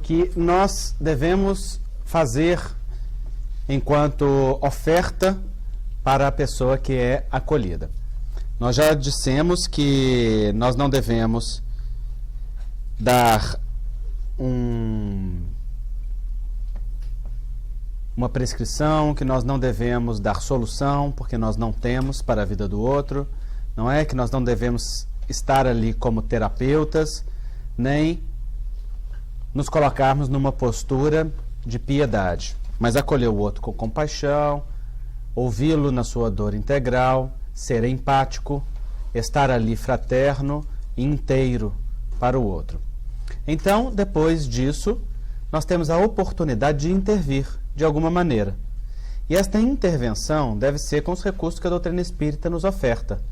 que nós devemos fazer enquanto oferta para a pessoa que é acolhida. Nós já dissemos que nós não devemos dar uma prescrição, que nós não devemos dar solução, porque nós não temos para a vida do outro, não é? Que nós não devemos estar ali como terapeutas, nem nos colocarmos numa postura de piedade, mas acolher o outro com compaixão, ouvi-lo na sua dor integral, ser empático, estar ali fraterno e inteiro para o outro. Então, depois disso, nós temos a oportunidade de intervir de alguma maneira. E esta intervenção deve ser com os recursos que a doutrina espírita nos oferta,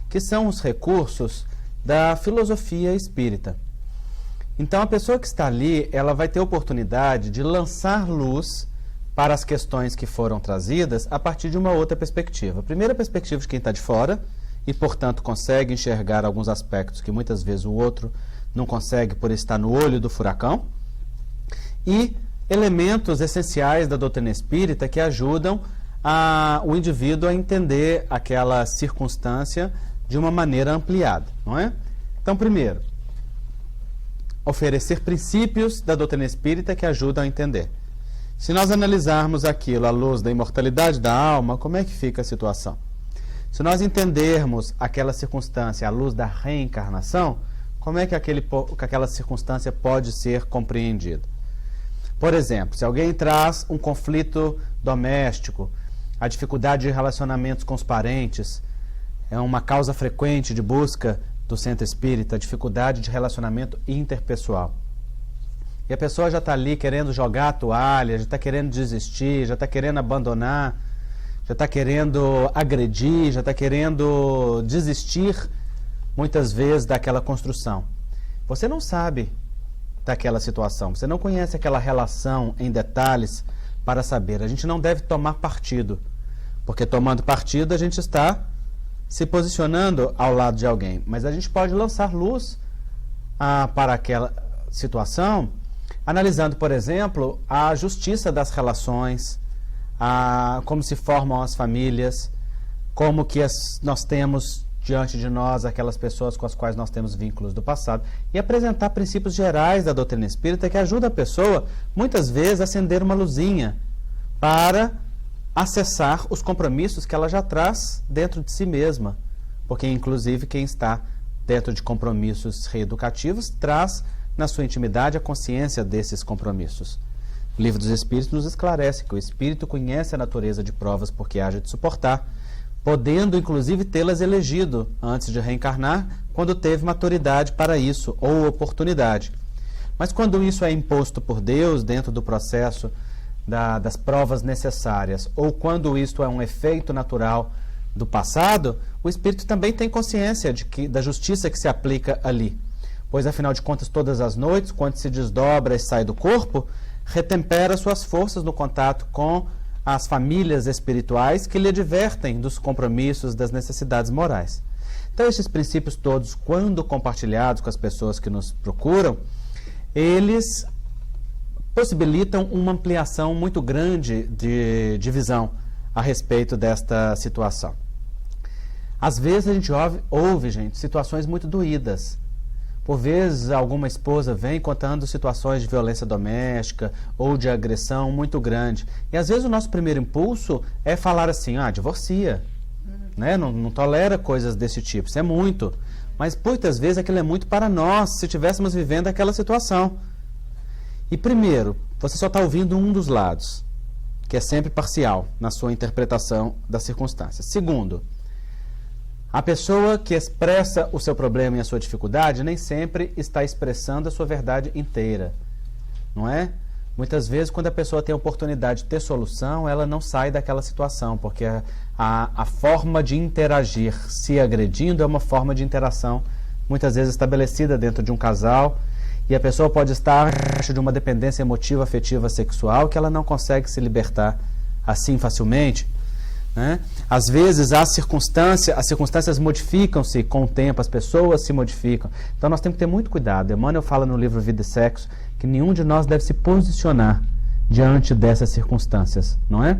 que são os recursos da filosofia espírita. Então, a pessoa que está ali, ela vai ter oportunidade de lançar luz para as questões que foram trazidas a partir de uma outra perspectiva. A primeira perspectiva de quem está de fora e, portanto, consegue enxergar alguns aspectos que muitas vezes o outro não consegue por estar no olho do furacão, e elementos essenciais da doutrina espírita que ajudam o indivíduo a entender aquela circunstância de uma maneira ampliada, não é? Então, primeiro, oferecer princípios da doutrina espírita que ajudam a entender. Se nós analisarmos aquilo à luz da imortalidade da alma, como é que fica a situação? Se nós entendermos aquela circunstância à luz da reencarnação, como é que aquela circunstância pode ser compreendida? Por exemplo, se alguém traz um conflito doméstico, a dificuldade de relacionamentos com os parentes, é uma causa frequente de busca do centro espírita, a dificuldade de relacionamento interpessoal. E a pessoa já está ali querendo jogar a toalha, já está querendo desistir, já está querendo abandonar, já está querendo agredir, já está querendo desistir, muitas vezes, daquela construção. Você não sabe daquela situação, você não conhece aquela relação em detalhes para saber. A gente não deve tomar partido, porque tomando partido a gente está se posicionando ao lado de alguém. Mas a gente pode lançar luz para aquela situação, analisando, por exemplo, a justiça das relações, como se formam as famílias, como que nós temos diante de nós aquelas pessoas com as quais nós temos vínculos do passado, e apresentar princípios gerais da doutrina espírita que ajuda a pessoa, muitas vezes, a acender uma luzinha para acessar os compromissos que ela já traz dentro de si mesma, porque, inclusive, quem está dentro de compromissos reeducativos traz na sua intimidade a consciência desses compromissos. O Livro dos Espíritos nos esclarece que o espírito conhece a natureza de provas porque haja de suportar, podendo inclusive tê-las elegido antes de reencarnar, quando teve maturidade para isso, ou oportunidade. Mas quando isso é imposto por Deus dentro do processo das provas necessárias, ou quando isto é um efeito natural do passado, o espírito também tem consciência da justiça que se aplica ali. Pois, afinal de contas, todas as noites, quando se desdobra e sai do corpo, retempera suas forças no contato com as famílias espirituais que lhe advertem dos compromissos, das necessidades morais. Então, esses princípios todos, quando compartilhados com as pessoas que nos procuram, eles possibilitam uma ampliação muito grande de visão a respeito desta situação. Às vezes a gente ouve, gente, situações muito doídas. Por vezes, alguma esposa vem contando situações de violência doméstica ou de agressão muito grande. E, às vezes, o nosso primeiro impulso é falar assim, divorcia, né? Não tolera coisas desse tipo, isso é muito. Mas, muitas vezes, aquilo é muito para nós, se estivéssemos vivendo aquela situação. E, primeiro, você só está ouvindo um dos lados, que é sempre parcial na sua interpretação das circunstâncias. Segundo, a pessoa que expressa o seu problema e a sua dificuldade nem sempre está expressando a sua verdade inteira, não é? Muitas vezes, quando a pessoa tem a oportunidade de ter solução, ela não sai daquela situação, porque a forma de interagir se agredindo é uma forma de interação muitas vezes estabelecida dentro de um casal, e a pessoa pode estar de uma dependência emotiva, afetiva, sexual, que ela não consegue se libertar assim facilmente. Né? Às vezes as circunstâncias modificam-se com o tempo, as pessoas se modificam. Então nós temos que ter muito cuidado. Emmanuel fala no livro Vida e Sexo que nenhum de nós deve se posicionar diante dessas circunstâncias, não é?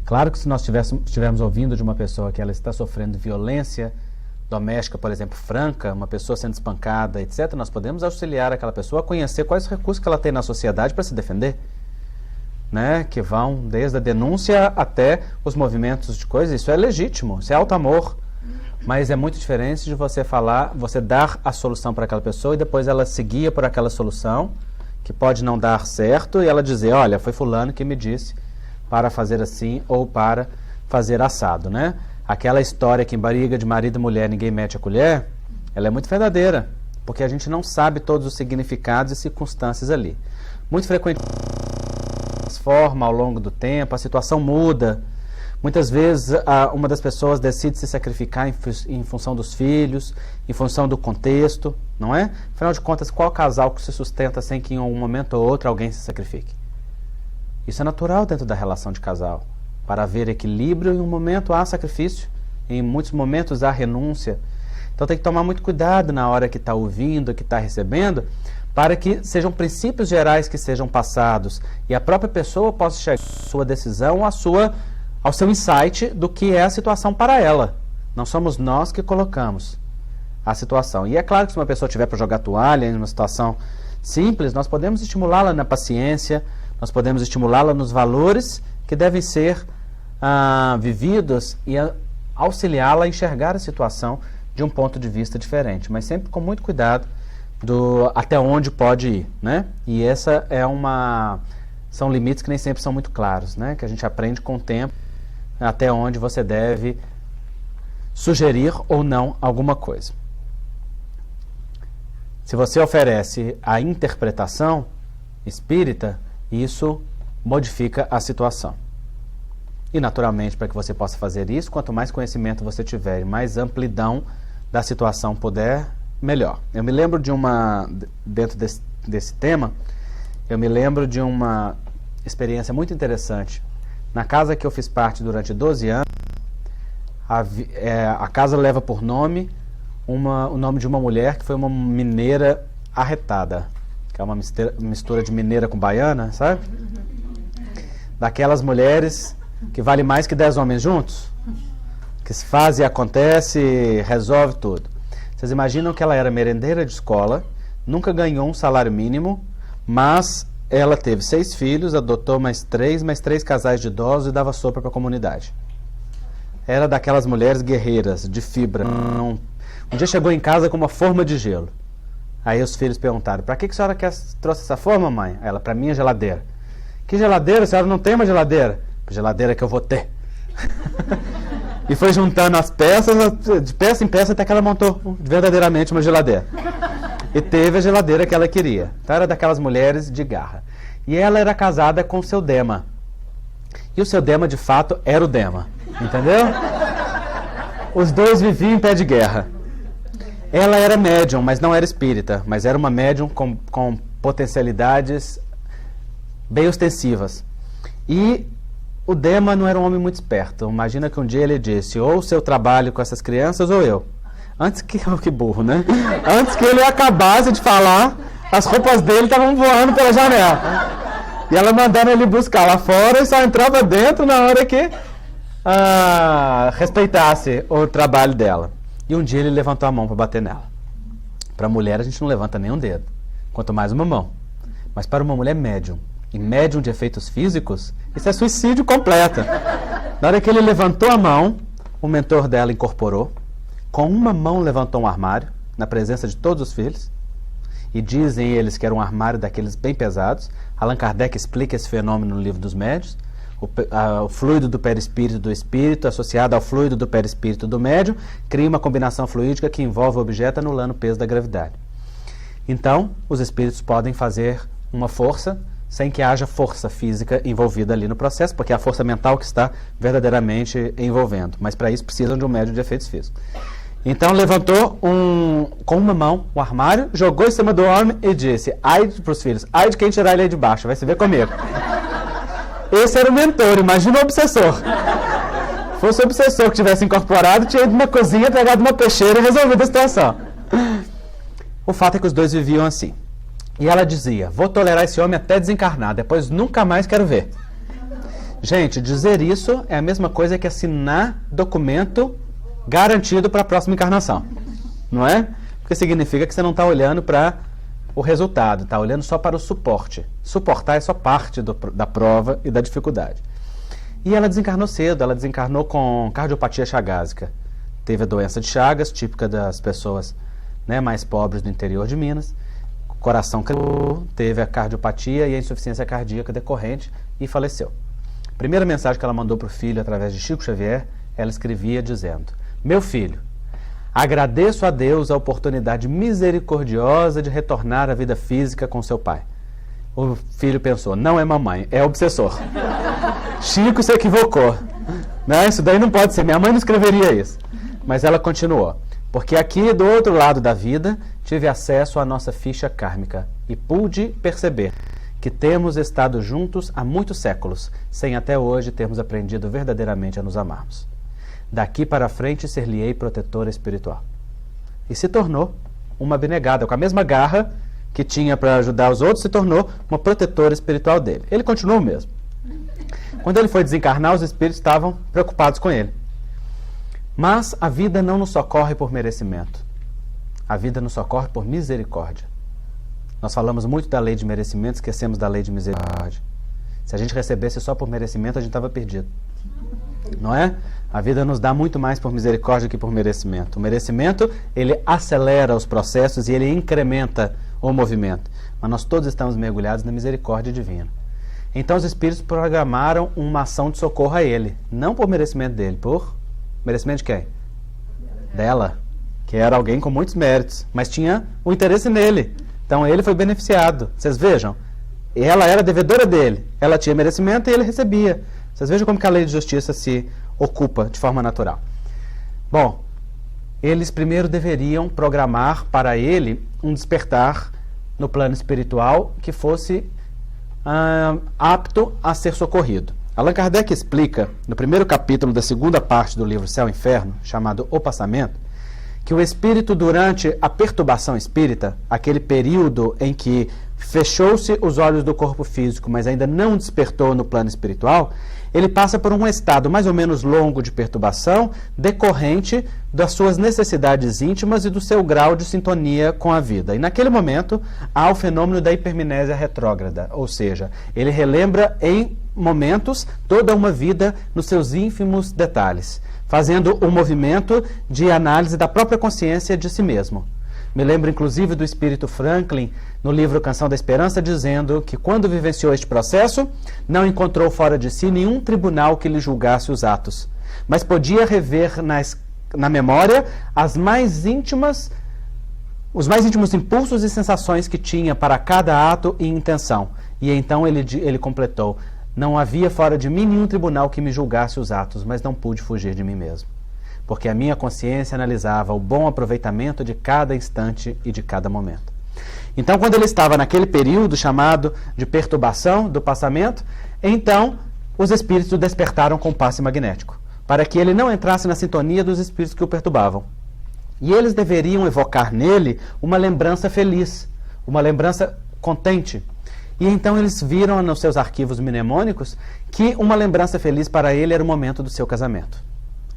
Claro que se nós estivermos ouvindo de uma pessoa que ela está sofrendo violência doméstica, por exemplo, franca, uma pessoa sendo espancada, etc., nós podemos auxiliar aquela pessoa a conhecer quais recursos que ela tem na sociedade para se defender, né? Que vão desde a denúncia até os movimentos de coisas. Isso é legítimo, isso é alto amor, mas é muito diferente de você falar, você dar a solução para aquela pessoa e depois ela se guia por aquela solução, que pode não dar certo, e ela dizer, olha, foi fulano que me disse para fazer assim ou para fazer assado, né? Aquela história que em briga de marido e mulher ninguém mete a colher, ela é muito verdadeira, porque a gente não sabe todos os significados e circunstâncias ali. Muito frequentemente transforma ao longo do tempo, a situação muda. Muitas vezes uma das pessoas decide se sacrificar em função dos filhos, em função do contexto, não é? Afinal de contas, qual casal que se sustenta sem que em um momento ou outro alguém se sacrifique? Isso é natural dentro da relação de casal. Para haver equilíbrio, em um momento há sacrifício, em muitos momentos há renúncia. Então tem que tomar muito cuidado na hora que está ouvindo, que está recebendo, para que sejam princípios gerais que sejam passados e a própria pessoa possa chegar à sua decisão, ao seu insight do que é a situação para ela. Não somos nós que colocamos a situação. E é claro que se uma pessoa tiver para jogar toalha em uma situação simples, nós podemos estimulá-la na paciência, nós podemos estimulá-la nos valores que devem ser vividos e auxiliá-la a enxergar a situação de um ponto de vista diferente, mas sempre com muito cuidado até onde pode ir, né? E são limites que nem sempre são muito claros, né? Que a gente aprende com o tempo até onde você deve sugerir ou não alguma coisa. Se você oferece a interpretação espírita, isso modifica a situação. E, naturalmente, para que você possa fazer isso, quanto mais conhecimento você tiver e mais amplidão da situação puder, melhor. Eu me lembro dentro desse tema, eu me lembro de uma experiência muito interessante. Na casa que eu fiz parte durante 12 anos, a casa leva por nome o nome de uma mulher que foi uma mineira arretada, que é uma mistura de mineira com baiana, sabe? Daquelas mulheres que vale mais que 10 homens juntos, que se faz e acontece, resolve tudo. Vocês imaginam que ela era merendeira de escola, nunca ganhou um salário mínimo, mas ela teve 6 filhos, adotou mais 3 casais de idosos e dava sopa para a comunidade. Era daquelas mulheres guerreiras, de fibra. Um dia chegou em casa com uma forma de gelo. Aí os filhos perguntaram, para que a senhora trouxe essa forma, mãe? Ela, para minha geladeira. Que geladeira? A senhora não tem uma geladeira? Geladeira que eu vou ter. E foi juntando as peças, de peça em peça, até que ela montou verdadeiramente uma geladeira. E teve a geladeira que ela queria. Então era daquelas mulheres de garra. E ela era casada com o seu Dema. E o seu Dema, de fato, era o Dema. Entendeu? Os dois viviam em pé de guerra. Ela era médium, mas não era espírita. Mas era uma médium com potencialidades bem ostensivas. E o Dema não era um homem muito esperto. Imagina que um dia ele disse, ou o seu trabalho com essas crianças ou eu. Que burro, né? Antes que ele acabasse de falar, as roupas dele estavam voando pela janela. E ela mandando ele buscar lá fora e só entrava dentro na hora que respeitasse o trabalho dela. E um dia ele levantou a mão para bater nela. Para a mulher a gente não levanta nem um dedo, quanto mais uma mão. Mas para uma mulher médium, e médium de efeitos físicos, isso é suicídio completo. Na hora que ele levantou a mão, o mentor dela incorporou, com uma mão levantou um armário, na presença de todos os filhos, e dizem eles que era um armário daqueles bem pesados. Allan Kardec explica esse fenômeno no livro dos médiuns, o fluido do perispírito do espírito associado ao fluido do perispírito do médium, cria uma combinação fluídica que envolve o objeto anulando o peso da gravidade. Então, os espíritos podem fazer uma força sem que haja força física envolvida ali no processo, porque é a força mental que está verdadeiramente envolvendo. Mas para isso precisam de um médium de efeitos físicos. Então levantou com uma mão o armário, jogou em cima do homem e disse, ai para os filhos, ai de quem tirar ele aí de baixo, vai se ver comigo. Esse era o mentor, imagina o obsessor. Se fosse o obsessor que tivesse incorporado, tinha ido na cozinha, pegado uma peixeira e resolvido a situação. O fato é que os dois viviam assim. E ela dizia: vou tolerar esse homem até desencarnar, depois nunca mais quero ver. Gente, dizer isso é a mesma coisa que assinar documento garantido para a próxima encarnação. Não é? Porque significa que você não está olhando para o resultado, está olhando só para o suporte. Suportar é só parte da prova e da dificuldade. E ela desencarnou cedo, ela desencarnou com cardiopatia chagásica. Teve a doença de Chagas, típica das pessoas, né, mais pobres do interior de Minas. O coração caiu, teve a cardiopatia e a insuficiência cardíaca decorrente e faleceu. A primeira mensagem que ela mandou para o filho através de Chico Xavier, ela escrevia dizendo: meu filho, agradeço a Deus a oportunidade misericordiosa de retornar à vida física com seu pai. O filho pensou: não é mamãe, é obsessor. Chico se equivocou. Né? Isso daí não pode ser, minha mãe não escreveria isso. Mas ela continuou: porque aqui do outro lado da vida tive acesso à nossa ficha kármica e pude perceber que temos estado juntos há muitos séculos, sem até hoje termos aprendido verdadeiramente a nos amarmos. Daqui para frente ser-lhe-ei protetora espiritual. E se tornou uma abnegada, com a mesma garra que tinha para ajudar os outros, se tornou uma protetora espiritual dele. Ele continuou o mesmo. Quando ele foi desencarnar, os espíritos estavam preocupados com ele. Mas a vida não nos socorre por merecimento. A vida nos socorre por misericórdia. Nós falamos muito da lei de merecimento, esquecemos da lei de misericórdia. Se a gente recebesse só por merecimento, a gente estava perdido. Não é? A vida nos dá muito mais por misericórdia que por merecimento. O merecimento, ele acelera os processos e ele incrementa o movimento. Mas nós todos estamos mergulhados na misericórdia divina. Então os espíritos programaram uma ação de socorro a ele. Não por merecimento dele, por merecimento de quem? Dela, que era alguém com muitos méritos, mas tinha o interesse nele. Então ele foi beneficiado. Vocês vejam, ela era devedora dele, ela tinha merecimento e ele recebia. Vocês vejam como que a lei de justiça se ocupa de forma natural. Bom, eles primeiro deveriam programar para ele um despertar no plano espiritual que fosse apto a ser socorrido. Allan Kardec explica, no primeiro capítulo da segunda parte do livro Céu e Inferno, chamado O Passamento, que o espírito, durante a perturbação espírita, aquele período em que fechou-se os olhos do corpo físico, mas ainda não despertou no plano espiritual, ele passa por um estado mais ou menos longo de perturbação, decorrente das suas necessidades íntimas e do seu grau de sintonia com a vida. E naquele momento há o fenômeno da hipermnésia retrógrada, ou seja, ele relembra em momentos toda uma vida nos seus ínfimos detalhes, fazendo um movimento de análise da própria consciência de si mesmo. Me lembro, inclusive, do espírito Franklin, no livro Canção da Esperança, dizendo que, quando vivenciou este processo, não encontrou fora de si nenhum tribunal que lhe julgasse os atos, mas podia rever na memória os mais íntimos impulsos e sensações que tinha para cada ato e intenção. E então ele completou: não havia fora de mim nenhum tribunal que me julgasse os atos, mas não pude fugir de mim mesmo, porque a minha consciência analisava o bom aproveitamento de cada instante e de cada momento. Então, quando ele estava naquele período chamado de perturbação do passamento, então os espíritos o despertaram com passe magnético, para que ele não entrasse na sintonia dos espíritos que o perturbavam. E eles deveriam evocar nele uma lembrança feliz, uma lembrança contente. E então eles viram nos seus arquivos mnemônicos que uma lembrança feliz para ele era o momento do seu casamento.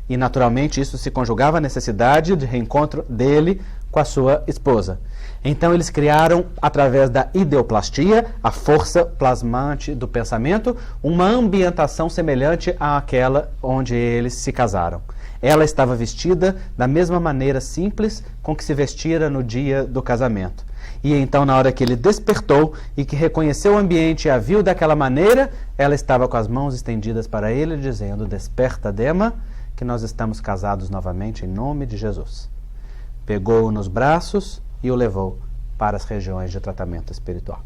E naturalmente isso se conjugava à necessidade de reencontro dele com a sua esposa. Então eles criaram, através da ideoplastia, a força plasmante do pensamento, uma ambientação semelhante àquela onde eles se casaram. Ela estava vestida da mesma maneira simples com que se vestira no dia do casamento. E então, na hora que ele despertou e que reconheceu o ambiente e a viu daquela maneira, ela estava com as mãos estendidas para ele, dizendo: desperta, Dema, que nós estamos casados novamente em nome de Jesus. Pegou-o nos braços e o levou para as regiões de tratamento espiritual.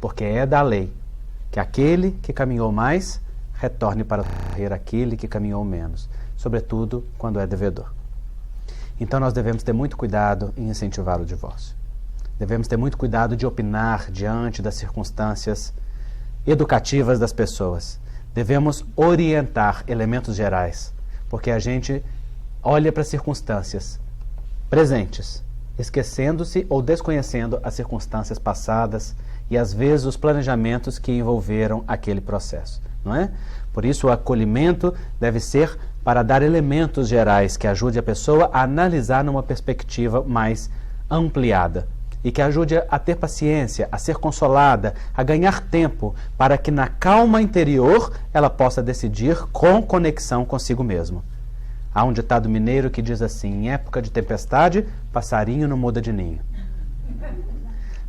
Porque é da lei que aquele que caminhou mais retorne para ter aquele que caminhou menos, sobretudo quando é devedor. Então nós devemos ter muito cuidado em incentivar o divórcio. Devemos ter muito cuidado de opinar diante das circunstâncias educativas das pessoas. Devemos orientar elementos gerais, porque a gente olha para circunstâncias presentes esquecendo-se ou desconhecendo as circunstâncias passadas e, às vezes, os planejamentos que envolveram aquele processo, não é? Por isso, o acolhimento deve ser para dar elementos gerais que ajude a pessoa a analisar numa perspectiva mais ampliada e que ajude a ter paciência, a ser consolada, a ganhar tempo para que na calma interior ela possa decidir com conexão consigo mesma. Há um ditado mineiro que diz assim: em época de tempestade, passarinho não muda de ninho.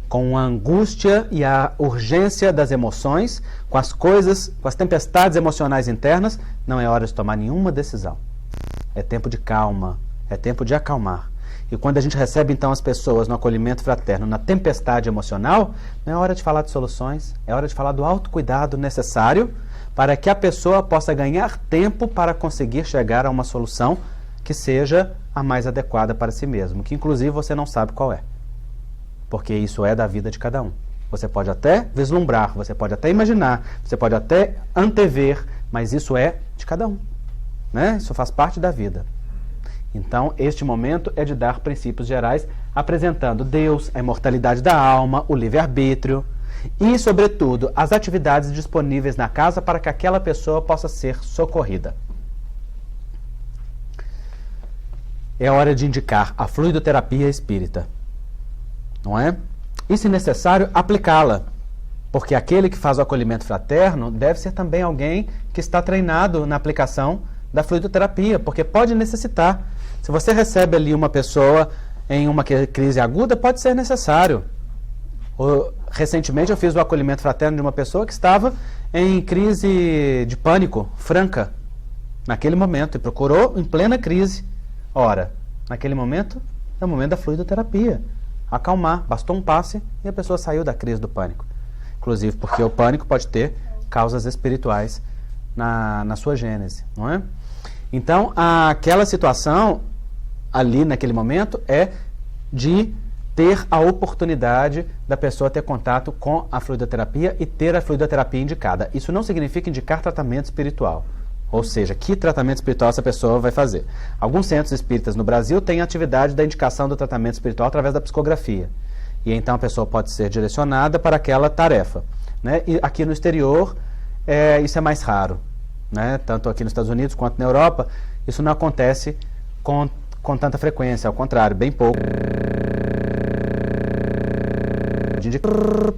Com a angústia e a urgência das emoções, com as coisas, com as tempestades emocionais internas, não é hora de tomar nenhuma decisão. É tempo de calma, é tempo de acalmar. E quando a gente recebe então as pessoas no acolhimento fraterno, na tempestade emocional, não é hora de falar de soluções, é hora de falar do autocuidado necessário para que a pessoa possa ganhar tempo para conseguir chegar a uma solução que seja a mais adequada para si mesmo, que inclusive você não sabe qual é. Porque isso é da vida de cada um. Você pode até vislumbrar, você pode até imaginar, você pode até antever, mas isso é de cada um, né? Isso faz parte da vida. Então, este momento é de dar princípios gerais, apresentando Deus, a imortalidade da alma, o livre-arbítrio e, sobretudo, as atividades disponíveis na casa para que aquela pessoa possa ser socorrida. É hora de indicar a fluidoterapia espírita, não é? E, se necessário, aplicá-la, porque aquele que faz o acolhimento fraterno deve ser também alguém que está treinado na aplicação da fluidoterapia, porque pode necessitar. Se você recebe ali uma pessoa em uma crise aguda, pode ser necessário. Recentemente eu fiz o acolhimento fraterno de uma pessoa que estava em crise de pânico franca, naquele momento, e procurou em plena crise. Ora, naquele momento, é o momento da fluidoterapia. Acalmar, bastou um passe e a pessoa saiu da crise do pânico. Inclusive porque o pânico pode ter causas espirituais na sua gênese, não é? Então, aquela situação ali naquele momento é de ter a oportunidade da pessoa ter contato com a fluidoterapia e ter a fluidoterapia indicada. Isso não significa indicar tratamento espiritual. Ou seja, que tratamento espiritual essa pessoa vai fazer. Alguns centros espíritas no Brasil têm a atividade da indicação do tratamento espiritual através da psicografia. E então a pessoa pode ser direcionada para aquela tarefa, né? E aqui no exterior, isso é mais raro, né? Tanto aqui nos Estados Unidos quanto na Europa, isso não acontece com tanta frequência, ao contrário, bem pouco.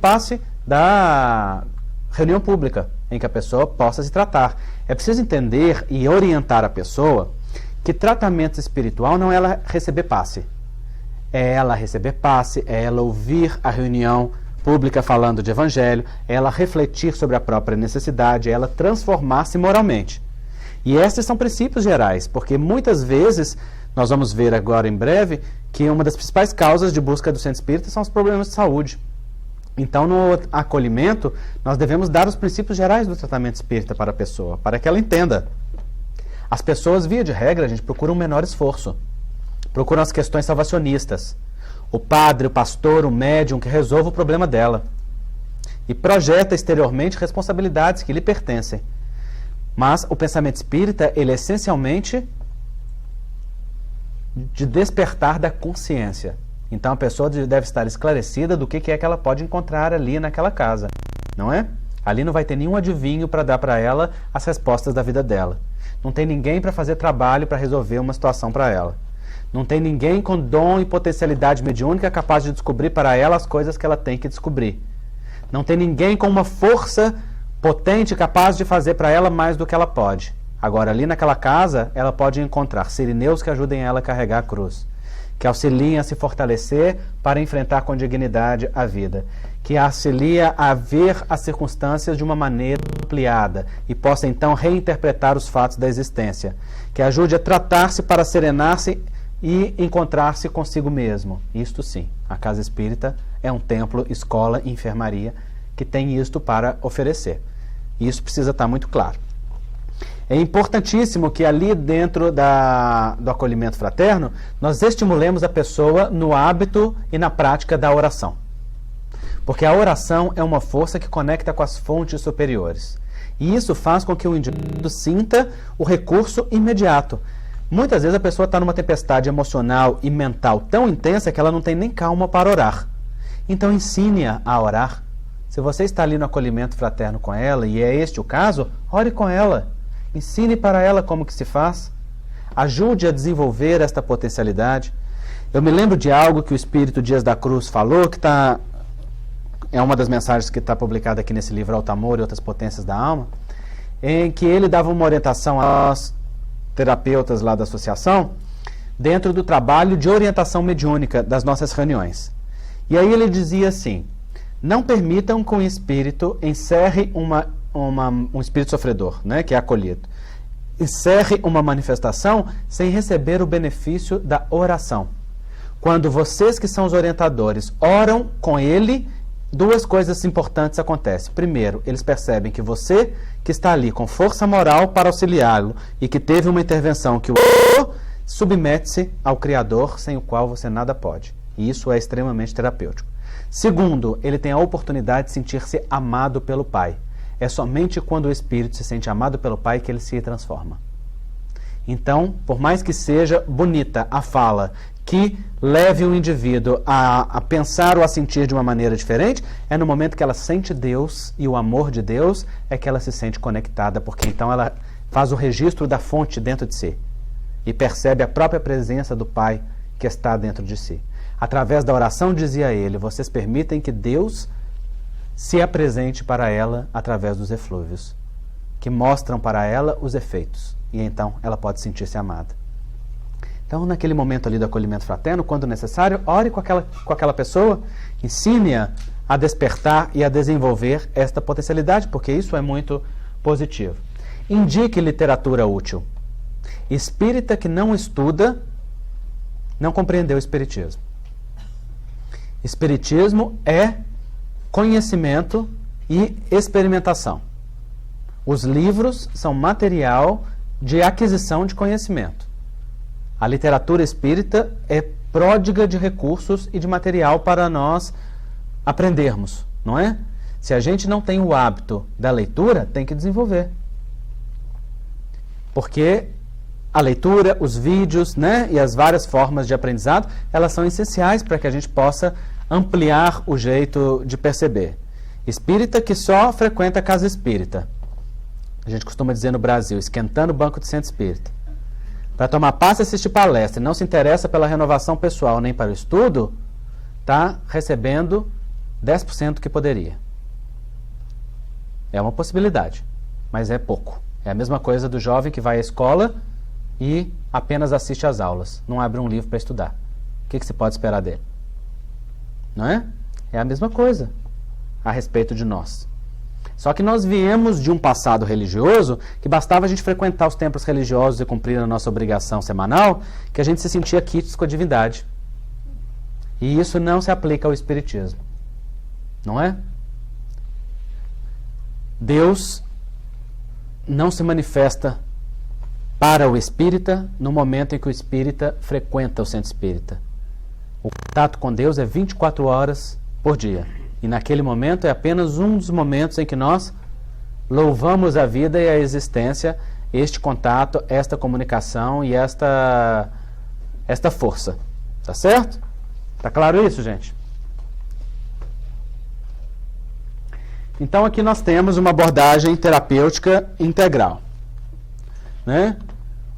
Passe da reunião pública, em que a pessoa possa se tratar. É preciso entender e orientar a pessoa que tratamento espiritual não é ela receber passe. É ela receber passe, é ela ouvir a reunião pública falando de evangelho, é ela refletir sobre a própria necessidade, é ela transformar-se moralmente. E esses são princípios gerais, porque muitas vezes, nós vamos ver agora em breve, que uma das principais causas de busca do centro espírita são os problemas de saúde. Então, no acolhimento, nós devemos dar os princípios gerais do tratamento espírita para a pessoa, para que ela entenda. As pessoas, via de regra, a gente procura um menor esforço. Procuram as questões salvacionistas. O padre, o pastor, o médium que resolve o problema dela. E projeta exteriormente responsabilidades que lhe pertencem. Mas o pensamento espírita, ele é essencialmente de despertar da consciência. Então a pessoa deve estar esclarecida do que é que ela pode encontrar ali naquela casa, não é? Ali não vai ter nenhum adivinho para dar para ela as respostas da vida dela. Não tem ninguém para fazer trabalho para resolver uma situação para ela. Não tem ninguém com dom e potencialidade mediúnica capaz de descobrir para ela as coisas que ela tem que descobrir. Não tem ninguém com uma força potente capaz de fazer para ela mais do que ela pode. Agora, ali naquela casa, ela pode encontrar sirineus que ajudem ela a carregar a cruz, que auxiliem a se fortalecer para enfrentar com dignidade a vida, que auxilia a ver as circunstâncias de uma maneira ampliada e possa então reinterpretar os fatos da existência, que ajude a tratar-se para serenar-se e encontrar-se consigo mesmo. Isto sim, a casa espírita é um templo, escola e enfermaria que tem isto para oferecer. E isso precisa estar muito claro. É importantíssimo que ali dentro do acolhimento fraterno, nós estimulemos a pessoa no hábito e na prática da oração. Porque a oração é uma força que conecta com as fontes superiores. E isso faz com que o indivíduo sinta o recurso imediato. Muitas vezes a pessoa está numa tempestade emocional e mental tão intensa que ela não tem nem calma para orar. Então ensine-a a orar. Se você está ali no acolhimento fraterno com ela, e é este o caso, ore com ela. Ensine para ela como que se faz. Ajude a desenvolver esta potencialidade. Eu me lembro de algo que o Espírito Dias da Cruz falou, que é uma das mensagens que está publicada aqui nesse livro Alto Amor e Outras Potências da Alma, em que ele dava uma orientação aos terapeutas lá da associação, dentro do trabalho de orientação mediúnica das nossas reuniões. E aí ele dizia assim: não permitam que o espírito encerre um espírito sofredor, né, que é acolhido, encerre uma manifestação sem receber o benefício da oração. Quando vocês que são os orientadores oram com ele, duas coisas importantes acontecem. Primeiro, eles percebem que você que está ali com força moral para auxiliá-lo e que teve uma intervenção que o submete-se ao Criador, sem o qual você nada pode. E isso é extremamente terapêutico. Segundo, ele tem a oportunidade de sentir-se amado pelo Pai. É somente quando o espírito se sente amado pelo Pai que ele se transforma. Então, por mais que seja bonita a fala que leve o indivíduo a pensar ou a sentir de uma maneira diferente, é no momento que ela sente Deus e o amor de Deus é que ela se sente conectada, porque então ela faz o registro da fonte dentro de si e percebe a própria presença do Pai que está dentro de si. Através da oração, dizia ele, vocês permitem que Deus se apresente para ela através dos eflúvios, que mostram para ela os efeitos, e então ela pode sentir-se amada. Então, naquele momento ali do acolhimento fraterno, quando necessário, ore com aquela pessoa, ensine-a a despertar e a desenvolver esta potencialidade, porque isso é muito positivo. Indique literatura útil. Espírita que não estuda, não compreendeu o Espiritismo. Espiritismo é conhecimento e experimentação. Os livros são material de aquisição de conhecimento. A literatura espírita é pródiga de recursos e de material para nós aprendermos, não é? Se a gente não tem o hábito da leitura, tem que desenvolver. Porque a leitura, os vídeos, né, e as várias formas de aprendizado, elas são essenciais para que a gente possa ampliar o jeito de perceber. Espírita que só frequenta a casa espírita. A gente costuma dizer no Brasil, esquentando o banco de centro espírita. Para tomar passe e assistir palestra e não se interessa pela renovação pessoal nem para o estudo, está recebendo 10% do que poderia. É uma possibilidade, mas é pouco. É a mesma coisa do jovem que vai à escola e apenas assiste às aulas, não abre um livro para estudar. O que se pode esperar dele? Não é? É a mesma coisa a respeito de nós. Só que nós viemos de um passado religioso que bastava a gente frequentar os templos religiosos e cumprir a nossa obrigação semanal, que a gente se sentia quites com a divindade. E isso não se aplica ao Espiritismo. Não é? Deus não se manifesta para o espírita no momento em que o espírita frequenta o centro espírita. O contato com Deus é 24 horas por dia. E naquele momento é apenas um dos momentos em que nós louvamos a vida e a existência, este contato, esta comunicação e esta força. Tá certo? Tá claro isso, gente? Então aqui nós temos uma abordagem terapêutica integral, né?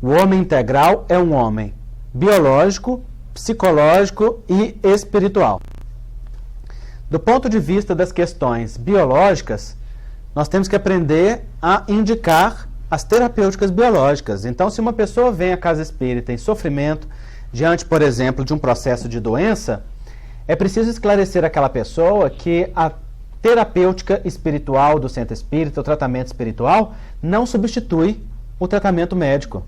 O homem integral é um homem biológico, psicológico e espiritual. Do ponto de vista das questões biológicas, nós temos que aprender a indicar as terapêuticas biológicas. Então, se uma pessoa vem à casa espírita em sofrimento, diante, por exemplo, de um processo de doença, é preciso esclarecer àquela pessoa que a terapêutica espiritual do centro espírita, o tratamento espiritual, não substitui o tratamento médico.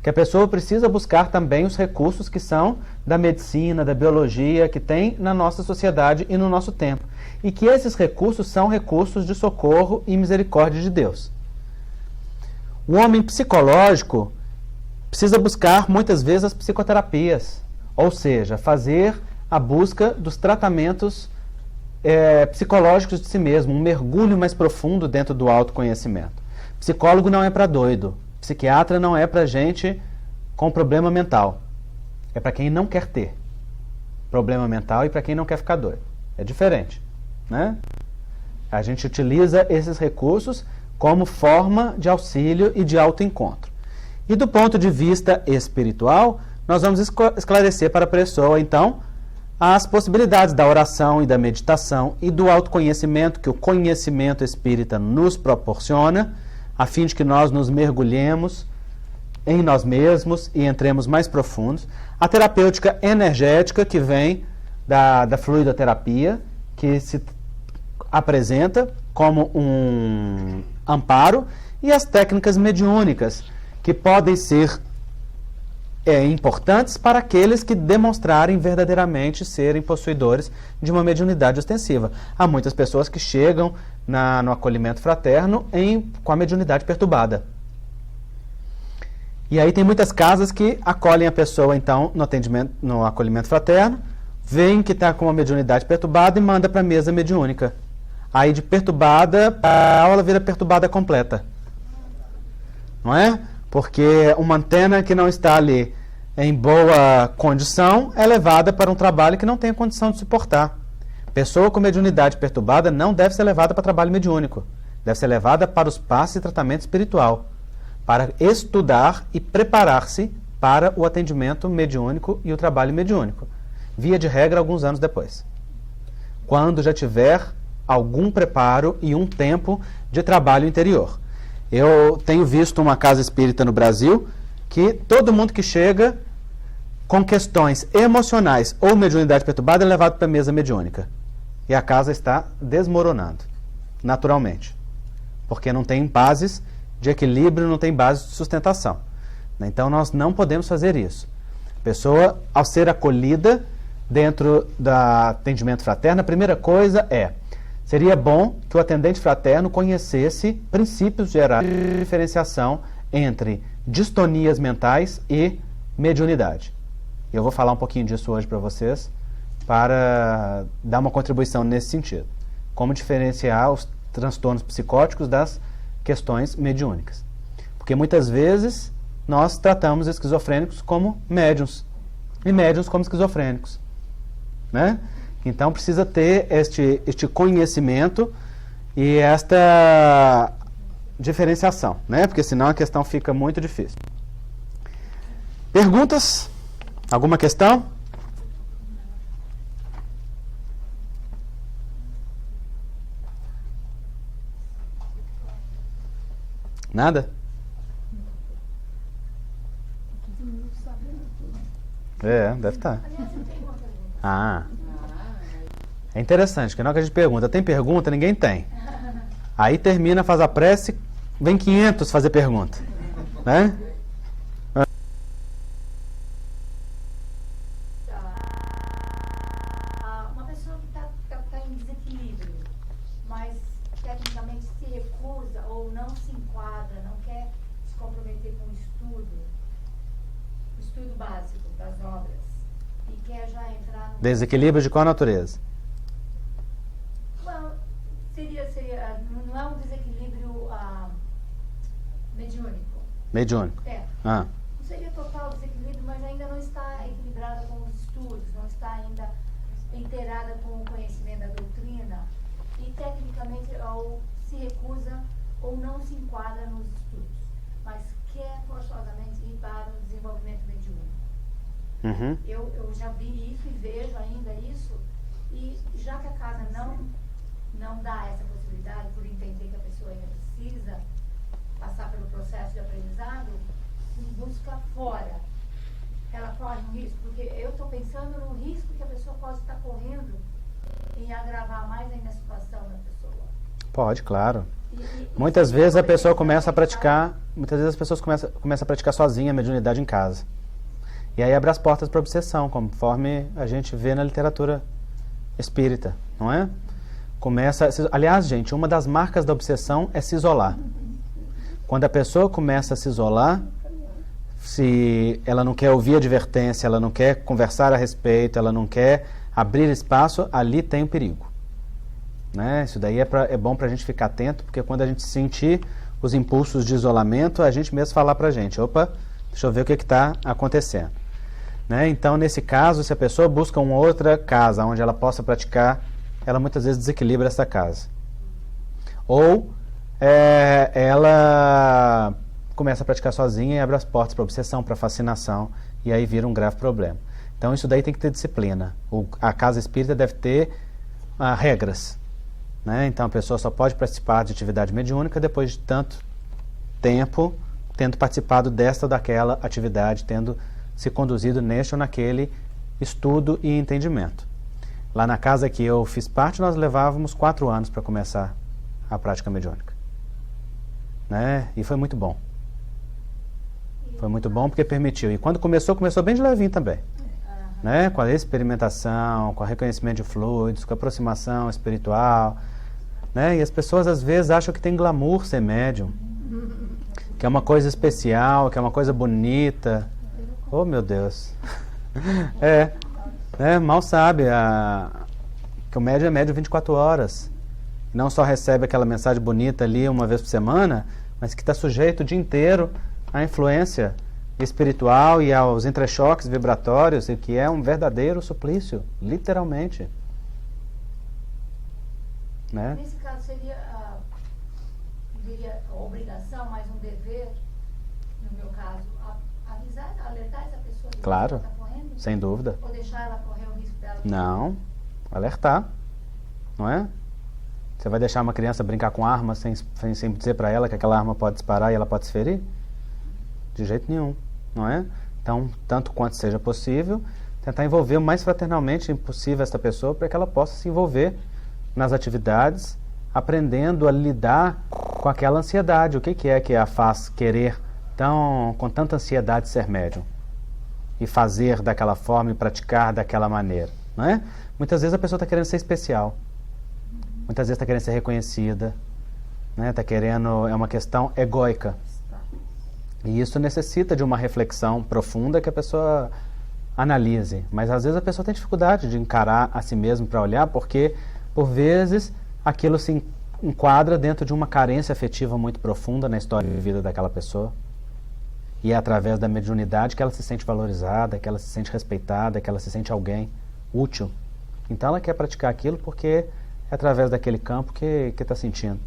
Que a pessoa precisa buscar também os recursos que são da medicina, da biologia, que tem na nossa sociedade e no nosso tempo. E que esses recursos são recursos de socorro e misericórdia de Deus. O homem psicológico precisa buscar muitas vezes as psicoterapias, ou seja, fazer a busca dos tratamentos psicológicos de si mesmo, um mergulho mais profundo dentro do autoconhecimento. Psicólogo não é para doido. Psiquiatra não é para gente com problema mental. É para quem não quer ter problema mental e para quem não quer ficar doido. É diferente, né? A gente utiliza esses recursos como forma de auxílio e de autoencontro. E do ponto de vista espiritual, nós vamos esclarecer para a pessoa, então, as possibilidades da oração e da meditação e do autoconhecimento que o conhecimento espírita nos proporciona, a fim de que nós nos mergulhemos em nós mesmos e entremos mais profundos. A terapêutica energética, que vem da fluidoterapia, que se apresenta como um amparo, e as técnicas mediúnicas, que podem ser importantes para aqueles que demonstrarem verdadeiramente serem possuidores de uma mediunidade ostensiva. Há muitas pessoas que chegam no acolhimento fraterno com a mediunidade perturbada. E aí tem muitas casas que acolhem a pessoa, então, no acolhimento fraterno, veem que está com uma mediunidade perturbada e manda para a mesa mediúnica. Aí de perturbada, a aula vira perturbada completa. Não é? Porque uma antena que não está ali em boa condição é levada para um trabalho que não tem condição de suportar. Pessoa com mediunidade perturbada não deve ser levada para trabalho mediúnico. Deve ser levada para os passos de tratamento espiritual, para estudar e preparar-se para o atendimento mediúnico e o trabalho mediúnico. Via de regra, alguns anos depois. Quando já tiver algum preparo e um tempo de trabalho interior. Eu tenho visto uma casa espírita no Brasil que todo mundo que chega com questões emocionais ou mediunidade perturbada é levado para a mesa mediúnica. E a casa está desmoronando, naturalmente. Porque não tem bases de equilíbrio, não tem bases de sustentação. Então nós não podemos fazer isso. A pessoa, ao ser acolhida dentro do atendimento fraterno, a primeira coisa seria bom que o atendente fraterno conhecesse princípios gerais de diferenciação entre distonias mentais e mediunidade. Eu vou falar um pouquinho disso hoje para vocês, para dar uma contribuição nesse sentido. Como diferenciar os transtornos psicóticos das questões mediúnicas. Porque muitas vezes nós tratamos esquizofrênicos como médiuns e médiuns como esquizofrênicos, né? Então precisa ter este conhecimento e esta diferenciação, né? Porque senão a questão fica muito difícil. Perguntas? Alguma questão? Nada? Deve estar. É interessante, que na hora que a gente pergunta, tem pergunta? Ninguém tem. Aí termina, faz a prece, vem 500 fazer pergunta. Né? Uma pessoa que está em desequilíbrio, mas tecnicamente se recusa ou não se enquadra, não quer se comprometer com o estudo básico das obras, e quer já entrar no... Desequilíbrio de qual natureza? Não é um desequilíbrio mediúnico. Mediúnico. Não seria total desequilíbrio, mas ainda não está equilibrada com os estudos, não está ainda inteirada com o conhecimento da doutrina e tecnicamente ou se recusa ou não se enquadra nos estudos, mas quer forçosamente ir para o desenvolvimento mediúnico. Uhum. Eu já vi isso e vejo ainda isso, e já que a casa não dá essa possibilidade, por entender que a pessoa ainda precisa passar pelo processo de aprendizado, busca fora. Ela corre um risco, porque eu estou pensando no risco que a pessoa pode estar correndo em agravar mais ainda a situação da pessoa. Pode, claro. Muitas vezes a pessoa começa a praticar, começam a praticar sozinha a mediunidade em casa. E aí abre as portas para a obsessão, conforme a gente vê na literatura espírita, não é? Aliás, gente, uma das marcas da obsessão é se isolar. Quando a pessoa começa a se isolar, se ela não quer ouvir advertência, ela não quer conversar a respeito, ela não quer abrir espaço, ali tem um perigo. Né? Isso daí é bom para a gente ficar atento, porque quando a gente sentir os impulsos de isolamento, a gente mesmo falar para a gente, opa, Deixa eu ver o que está acontecendo. Né? Então, nesse caso, se a pessoa busca uma outra casa onde ela possa praticar, ela muitas vezes desequilibra essa casa. Ou ela começa a praticar sozinha e abre as portas para obsessão, para fascinação, e aí vira um grave problema. Então, isso daí tem que ter disciplina. A casa espírita deve ter regras. Né? Então, a pessoa só pode participar de atividade mediúnica depois de tanto tempo tendo participado desta ou daquela atividade, tendo se conduzido neste ou naquele estudo e entendimento. Lá na casa que eu fiz parte, nós levávamos 4 anos para começar a prática mediúnica. Né? E foi muito bom. Foi muito bom porque permitiu. E quando começou bem de levinho também. Né? Com a experimentação, com o reconhecimento de fluidos, com a aproximação espiritual. Né? E as pessoas às vezes acham que tem glamour ser médium. Que é uma coisa especial, que é uma coisa bonita. Oh, meu Deus. Mal sabe que o médium é médium 24 horas. Não só recebe aquela mensagem bonita ali uma vez por semana, mas que está sujeito o dia inteiro à influência espiritual e aos entrechoques vibratórios, e que é um verdadeiro suplício, literalmente. Né? Nesse caso seria, diria, obrigação, mas um dever, no meu caso, avisar, alertar essa pessoa de claro, que está correndo? Sem dúvida. Ou deixar ela correr o risco dela? Não, alertar, não é? Você vai deixar uma criança brincar com arma sem dizer para ela que aquela arma pode disparar e ela pode se ferir? De jeito nenhum, não é? Então, tanto quanto seja possível, tentar envolver o mais fraternalmente possível esta pessoa para que ela possa se envolver nas atividades, aprendendo a lidar com aquela ansiedade. O que é que a faz querer com tanta ansiedade ser médium? E fazer daquela forma e praticar daquela maneira, não é? Muitas vezes a pessoa está querendo ser especial. Muitas vezes está querendo ser reconhecida, né? Está querendo, é uma questão egóica. E isso necessita de uma reflexão profunda que a pessoa analise. Mas às vezes a pessoa tem dificuldade de encarar a si mesma para olhar, porque por vezes aquilo se enquadra dentro de uma carência afetiva muito profunda na história de vida daquela pessoa. E é através da mediunidade que ela se sente valorizada, que ela se sente respeitada, que ela se sente alguém útil. Então ela quer praticar aquilo porque é através daquele campo que está sentindo.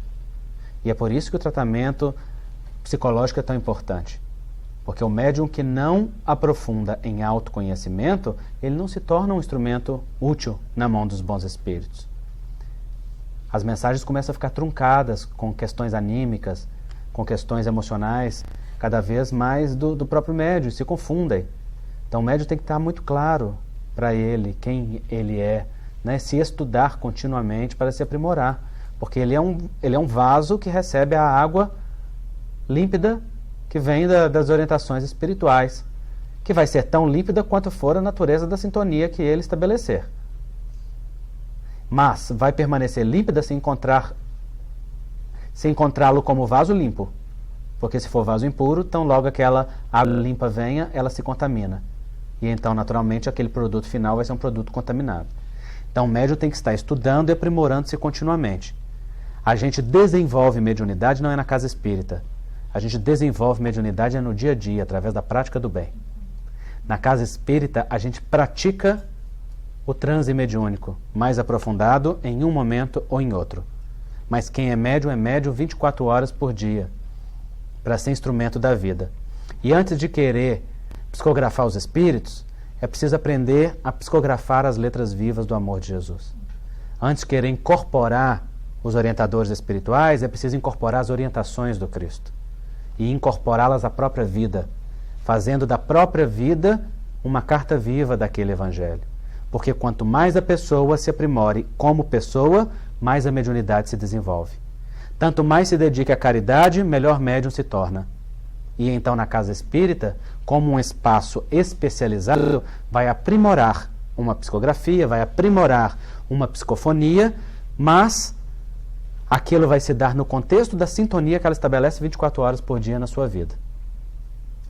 E é por isso que o tratamento psicológico é tão importante. Porque o médium que não aprofunda em autoconhecimento, ele não se torna um instrumento útil na mão dos bons espíritos. As mensagens começam a ficar truncadas com questões anímicas, com questões emocionais, cada vez mais do próprio médium, se confundem. Então o médium tem que estar muito claro para ele quem ele é, né? Se estudar continuamente para se aprimorar, porque ele é um vaso que recebe a água límpida que vem das orientações espirituais, que vai ser tão límpida quanto for a natureza da sintonia que ele estabelecer. Mas vai permanecer límpida se encontrá-lo como vaso limpo. Porque se for vaso impuro, tão logo aquela água limpa venha, ela se contamina. E então, naturalmente, aquele produto final vai ser um produto contaminado. Então, o médium tem que estar estudando e aprimorando-se continuamente. A gente desenvolve mediunidade não é na casa espírita. A gente desenvolve mediunidade no dia a dia, através da prática do bem. Na casa espírita, a gente pratica o transe mediúnico, mais aprofundado em um momento ou em outro. Mas quem é médium 24 horas por dia, para ser instrumento da vida. E antes de querer psicografar os espíritos, é preciso aprender a psicografar as letras vivas do amor de Jesus. Antes de querer incorporar os orientadores espirituais, é preciso incorporar as orientações do Cristo. E incorporá-las à própria vida, fazendo da própria vida uma carta viva daquele Evangelho. Porque quanto mais a pessoa se aprimore como pessoa, mais a mediunidade se desenvolve. Tanto mais se dedica à caridade, melhor médium se torna. E então na casa espírita, como um espaço especializado, vai aprimorar uma psicografia, vai aprimorar uma psicofonia, mas aquilo vai se dar no contexto da sintonia que ela estabelece 24 horas por dia na sua vida.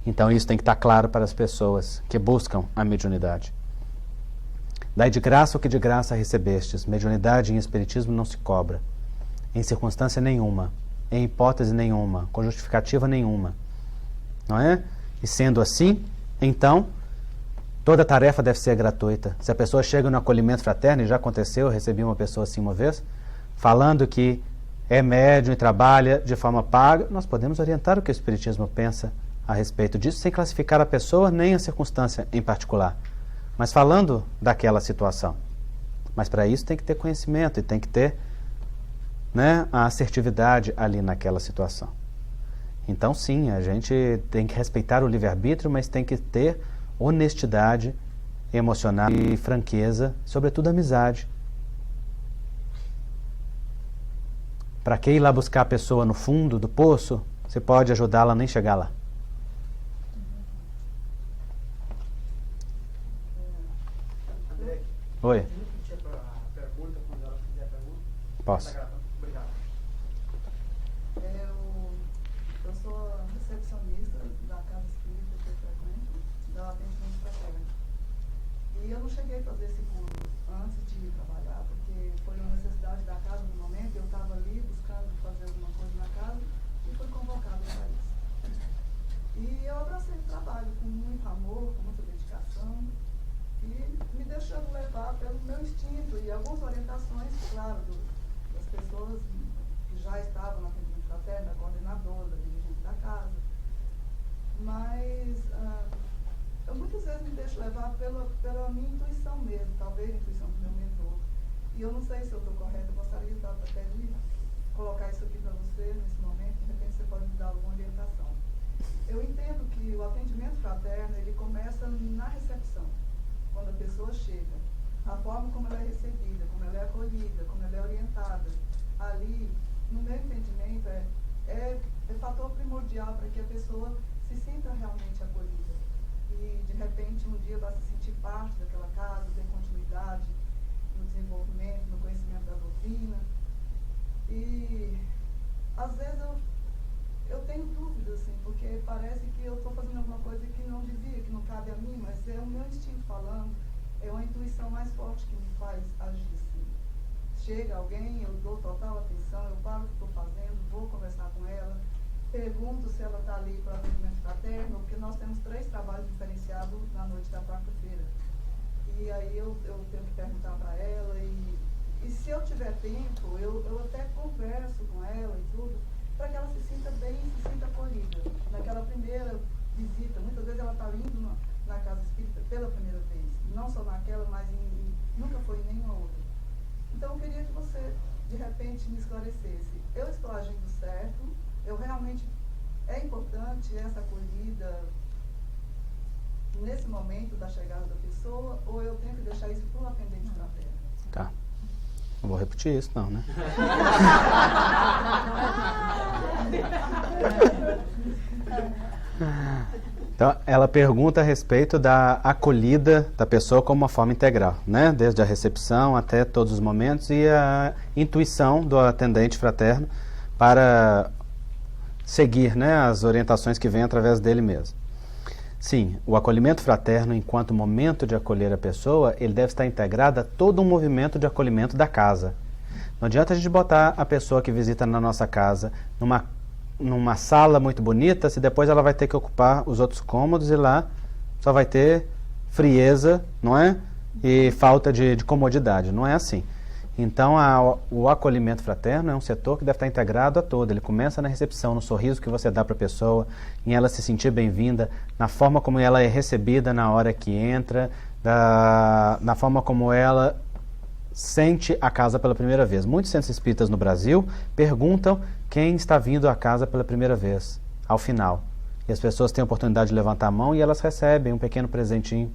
Então isso tem que estar claro para as pessoas que buscam a mediunidade. Dai de graça o que de graça recebestes. Mediunidade em espiritismo não se cobra, em circunstância nenhuma, em hipótese nenhuma, com justificativa nenhuma. Não é? E sendo assim, então, toda tarefa deve ser gratuita. Se a pessoa chega no acolhimento fraterno, e já aconteceu, eu recebi uma pessoa assim uma vez, falando que é médium e trabalha de forma paga, nós podemos orientar o que o Espiritismo pensa a respeito disso, sem classificar a pessoa nem a circunstância em particular, mas falando daquela situação. Mas para isso tem que ter conhecimento e tem que ter, né, a assertividade ali naquela situação. Então sim, a gente tem que respeitar o livre-arbítrio, mas tem que ter honestidade emocional e franqueza, sobretudo amizade. Para que ir lá buscar a pessoa no fundo do poço, você pode ajudá-la a nem chegar lá. Oi. Posso. Obrigado. Eu sou recepcionista da Casa Espírita que eu frequento, da Atendimento Fraterno. E eu não cheguei a fazer esse curso antes de ir trabalhar, porque foi uma necessidade da casa no momento. Eu estava ali buscando fazer alguma coisa na casa e fui convocada para isso. E eu abracei o trabalho com muito amor, com muita dedicação e me deixando levar pelo meu instinto e algumas orientações, claro, das pessoas que já estavam na atendimento fraterno, da coordenadora, da dirigente da casa. Mas eu muitas vezes me deixo levar pela minha intuição mesmo, talvez a intuição do meu mentor. E eu não sei se eu estou correta, eu gostaria até de colocar isso aqui para você nesse momento, de repente você pode me dar alguma orientação. Eu entendo que o atendimento fraterno, ele começa na recepção, quando a pessoa chega. A forma como ela é recebida, como ela é acolhida, como ela é orientada. Ali, no meu entendimento, é fator primordial para que a pessoa se sinta realmente acolhida. E, de repente, um dia vai se sentir parte daquela casa, ter continuidade no desenvolvimento, no conhecimento da doutrina. E, às vezes, eu tenho dúvidas, assim, porque parece que eu estou fazendo alguma coisa que não devia, que não cabe a mim, mas é o meu instinto falando, é uma intuição mais forte que me faz agir assim. Chega alguém, eu dou total atenção, eu paro o que estou fazendo, vou conversar com ela, pergunto se ela está ali para atendimento fraterno, porque nós temos 3 trabalhos diferenciados na noite da quarta-feira. E aí eu tenho que perguntar para ela, e se eu tiver tempo, eu até converso com ela e tudo, para que ela se sinta bem, se sinta acolhida. Naquela primeira visita, muitas vezes ela está indo na Casa Espírita pela primeira vez, não só naquela, mas nunca foi em nenhuma outra. Então eu queria que você, de repente, me esclarecesse. Eu estou agindo certo? Eu realmente, é importante essa acolhida nesse momento da chegada da pessoa, ou eu tenho que deixar isso para o atendente fraterno? Tá. Não vou repetir isso, não, né? Então, ela pergunta a respeito da acolhida da pessoa como uma forma integral, né? Desde a recepção até todos os momentos e a intuição do atendente fraterno para seguir, né, as orientações que vêm através dele mesmo. Sim, o acolhimento fraterno, enquanto momento de acolher a pessoa, ele deve estar integrado a todo um movimento de acolhimento da casa. Não adianta a gente botar a pessoa que visita na nossa casa numa sala muito bonita, se depois ela vai ter que ocupar os outros cômodos e lá só vai ter frieza, não é? E falta de comodidade. Não é assim. Então, o acolhimento fraterno é um setor que deve estar integrado a todo. Ele começa na recepção, no sorriso que você dá para a pessoa, em ela se sentir bem-vinda, na forma como ela é recebida na hora que entra, na forma como ela sente a casa pela primeira vez. Muitos centros espíritas no Brasil perguntam quem está vindo à casa pela primeira vez, ao final. E as pessoas têm a oportunidade de levantar a mão e elas recebem um pequeno presentinho,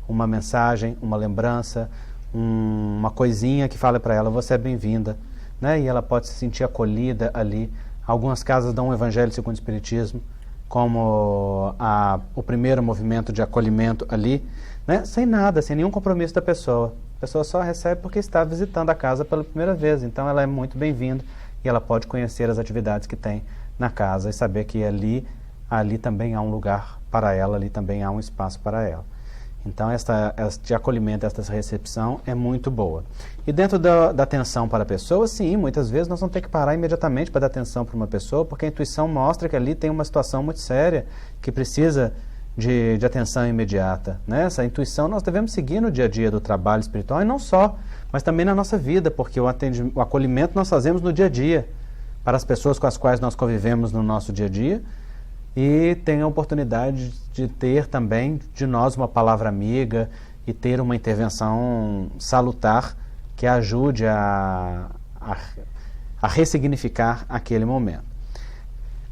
uma mensagem, uma lembrança, uma coisinha que fala para ela, você é bem-vinda, né? E ela pode se sentir acolhida ali. Algumas casas dão um evangelho segundo o Espiritismo, como o primeiro movimento de acolhimento ali, né? Sem nada, sem nenhum compromisso da pessoa. A pessoa só recebe porque está visitando a casa pela primeira vez, então ela é muito bem-vinda e ela pode conhecer as atividades que tem na casa e saber que ali também há um lugar para ela, ali também há um espaço para ela. Então, este acolhimento, esta recepção é muito boa. E dentro da atenção para a pessoa, sim, muitas vezes nós vamos ter que parar imediatamente para dar atenção para uma pessoa, porque a intuição mostra que ali tem uma situação muito séria, que precisa de atenção imediata, né? Essa intuição nós devemos seguir no dia a dia do trabalho espiritual, e não só, mas também na nossa vida, porque o acolhimento nós fazemos no dia a dia, para as pessoas com as quais nós convivemos no nosso dia a dia, e tem a oportunidade de ter também de nós uma palavra amiga e ter uma intervenção salutar que ajude a ressignificar aquele momento.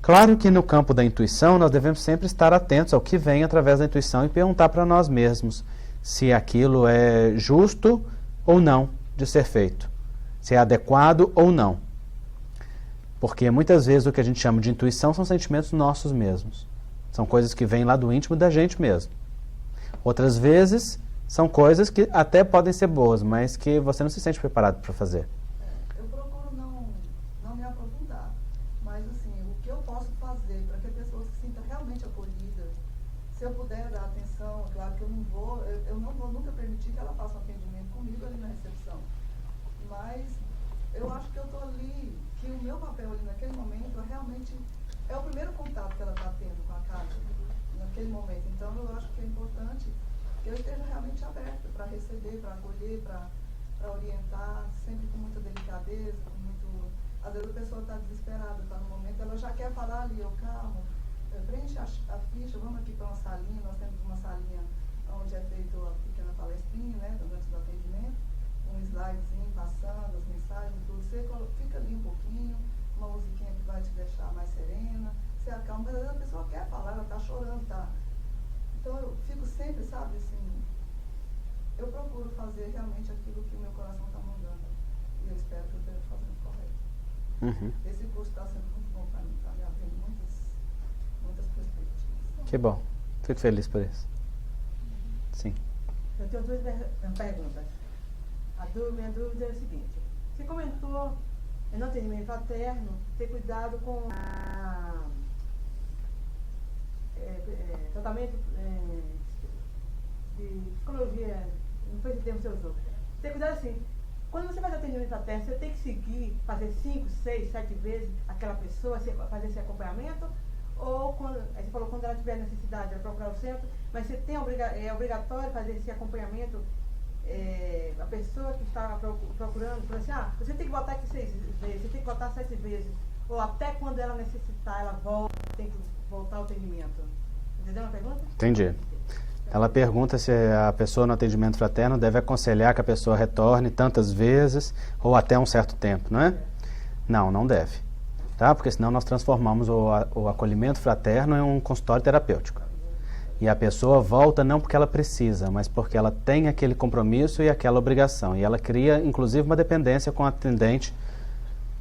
Claro que no campo da intuição nós devemos sempre estar atentos ao que vem através da intuição e perguntar para nós mesmos se aquilo é justo ou não de ser feito, se é adequado ou não. Porque muitas vezes o que a gente chama de intuição são sentimentos nossos mesmos. São coisas que vêm lá do íntimo da gente mesmo. Outras vezes são coisas que até podem ser boas, mas que você não se sente preparado para fazer. Eu procuro não me aprofundar, mas assim, o que eu posso fazer para que a pessoa se sinta realmente acolhida, se eu puder dar atenção, é claro que eu não vou nunca permitir que ela faça um atendimento comigo ali na recepção, mas eu acho que eu estou ali, que o meu papel ali naquele momento realmente é o primeiro contato que ela está tendo com a casa, naquele momento. Então eu acho que é importante que eu esteja realmente aberta para receber, para acolher, para orientar, sempre com muita delicadeza, com muito... Às vezes a pessoa está desesperada, está no momento, ela já quer falar ali, eu calmo, preenche a ficha, vamos aqui para uma salinha, nós temos uma salinha onde é feita a pequena palestrinha, né, durante o atendimento, um slidezinho passando, as mensagens, tudo, você fica ali um pouquinho, uma musiquinha que vai te deixar mais serena, você acalma, mas às vezes a pessoa quer falar, ela está chorando, tá? Então eu fico sempre, sabe, assim, eu procuro fazer realmente aquilo que o meu coração está mandando. E eu espero que eu esteja fazendo correto. Esse curso está sendo muito bom para mim, está me abrindo muitas perspectivas. Que bom. Fico feliz por isso. Sim. Eu tenho duas perguntas. Minha dúvida é a seguinte. Você comentou, no atendimento fraterno, ter cuidado com tratamento de psicologia, não foi esse termo que você usou. Ter cuidado assim, quando você faz atendimento fraterno, você tem que seguir, fazer 5, 6, 7 vezes aquela pessoa, fazer esse acompanhamento, ou quando, aí você falou, quando ela tiver necessidade, ela procurar o centro, mas você tem é obrigatório fazer esse acompanhamento, a pessoa que está procurando, fala assim, você tem que voltar aqui 6 vezes, você tem que voltar 7 vezes, ou até quando ela necessitar, ela volta, tem que voltar ao atendimento. Entendeu a pergunta? Entendi. Ela pergunta se a pessoa no atendimento fraterno deve aconselhar que a pessoa retorne tantas vezes ou até um certo tempo, não é? Não, não deve. Tá? Porque senão nós transformamos o acolhimento fraterno em um consultório terapêutico. E a pessoa volta não porque ela precisa, mas porque ela tem aquele compromisso e aquela obrigação. E ela cria, inclusive, uma dependência com o atendente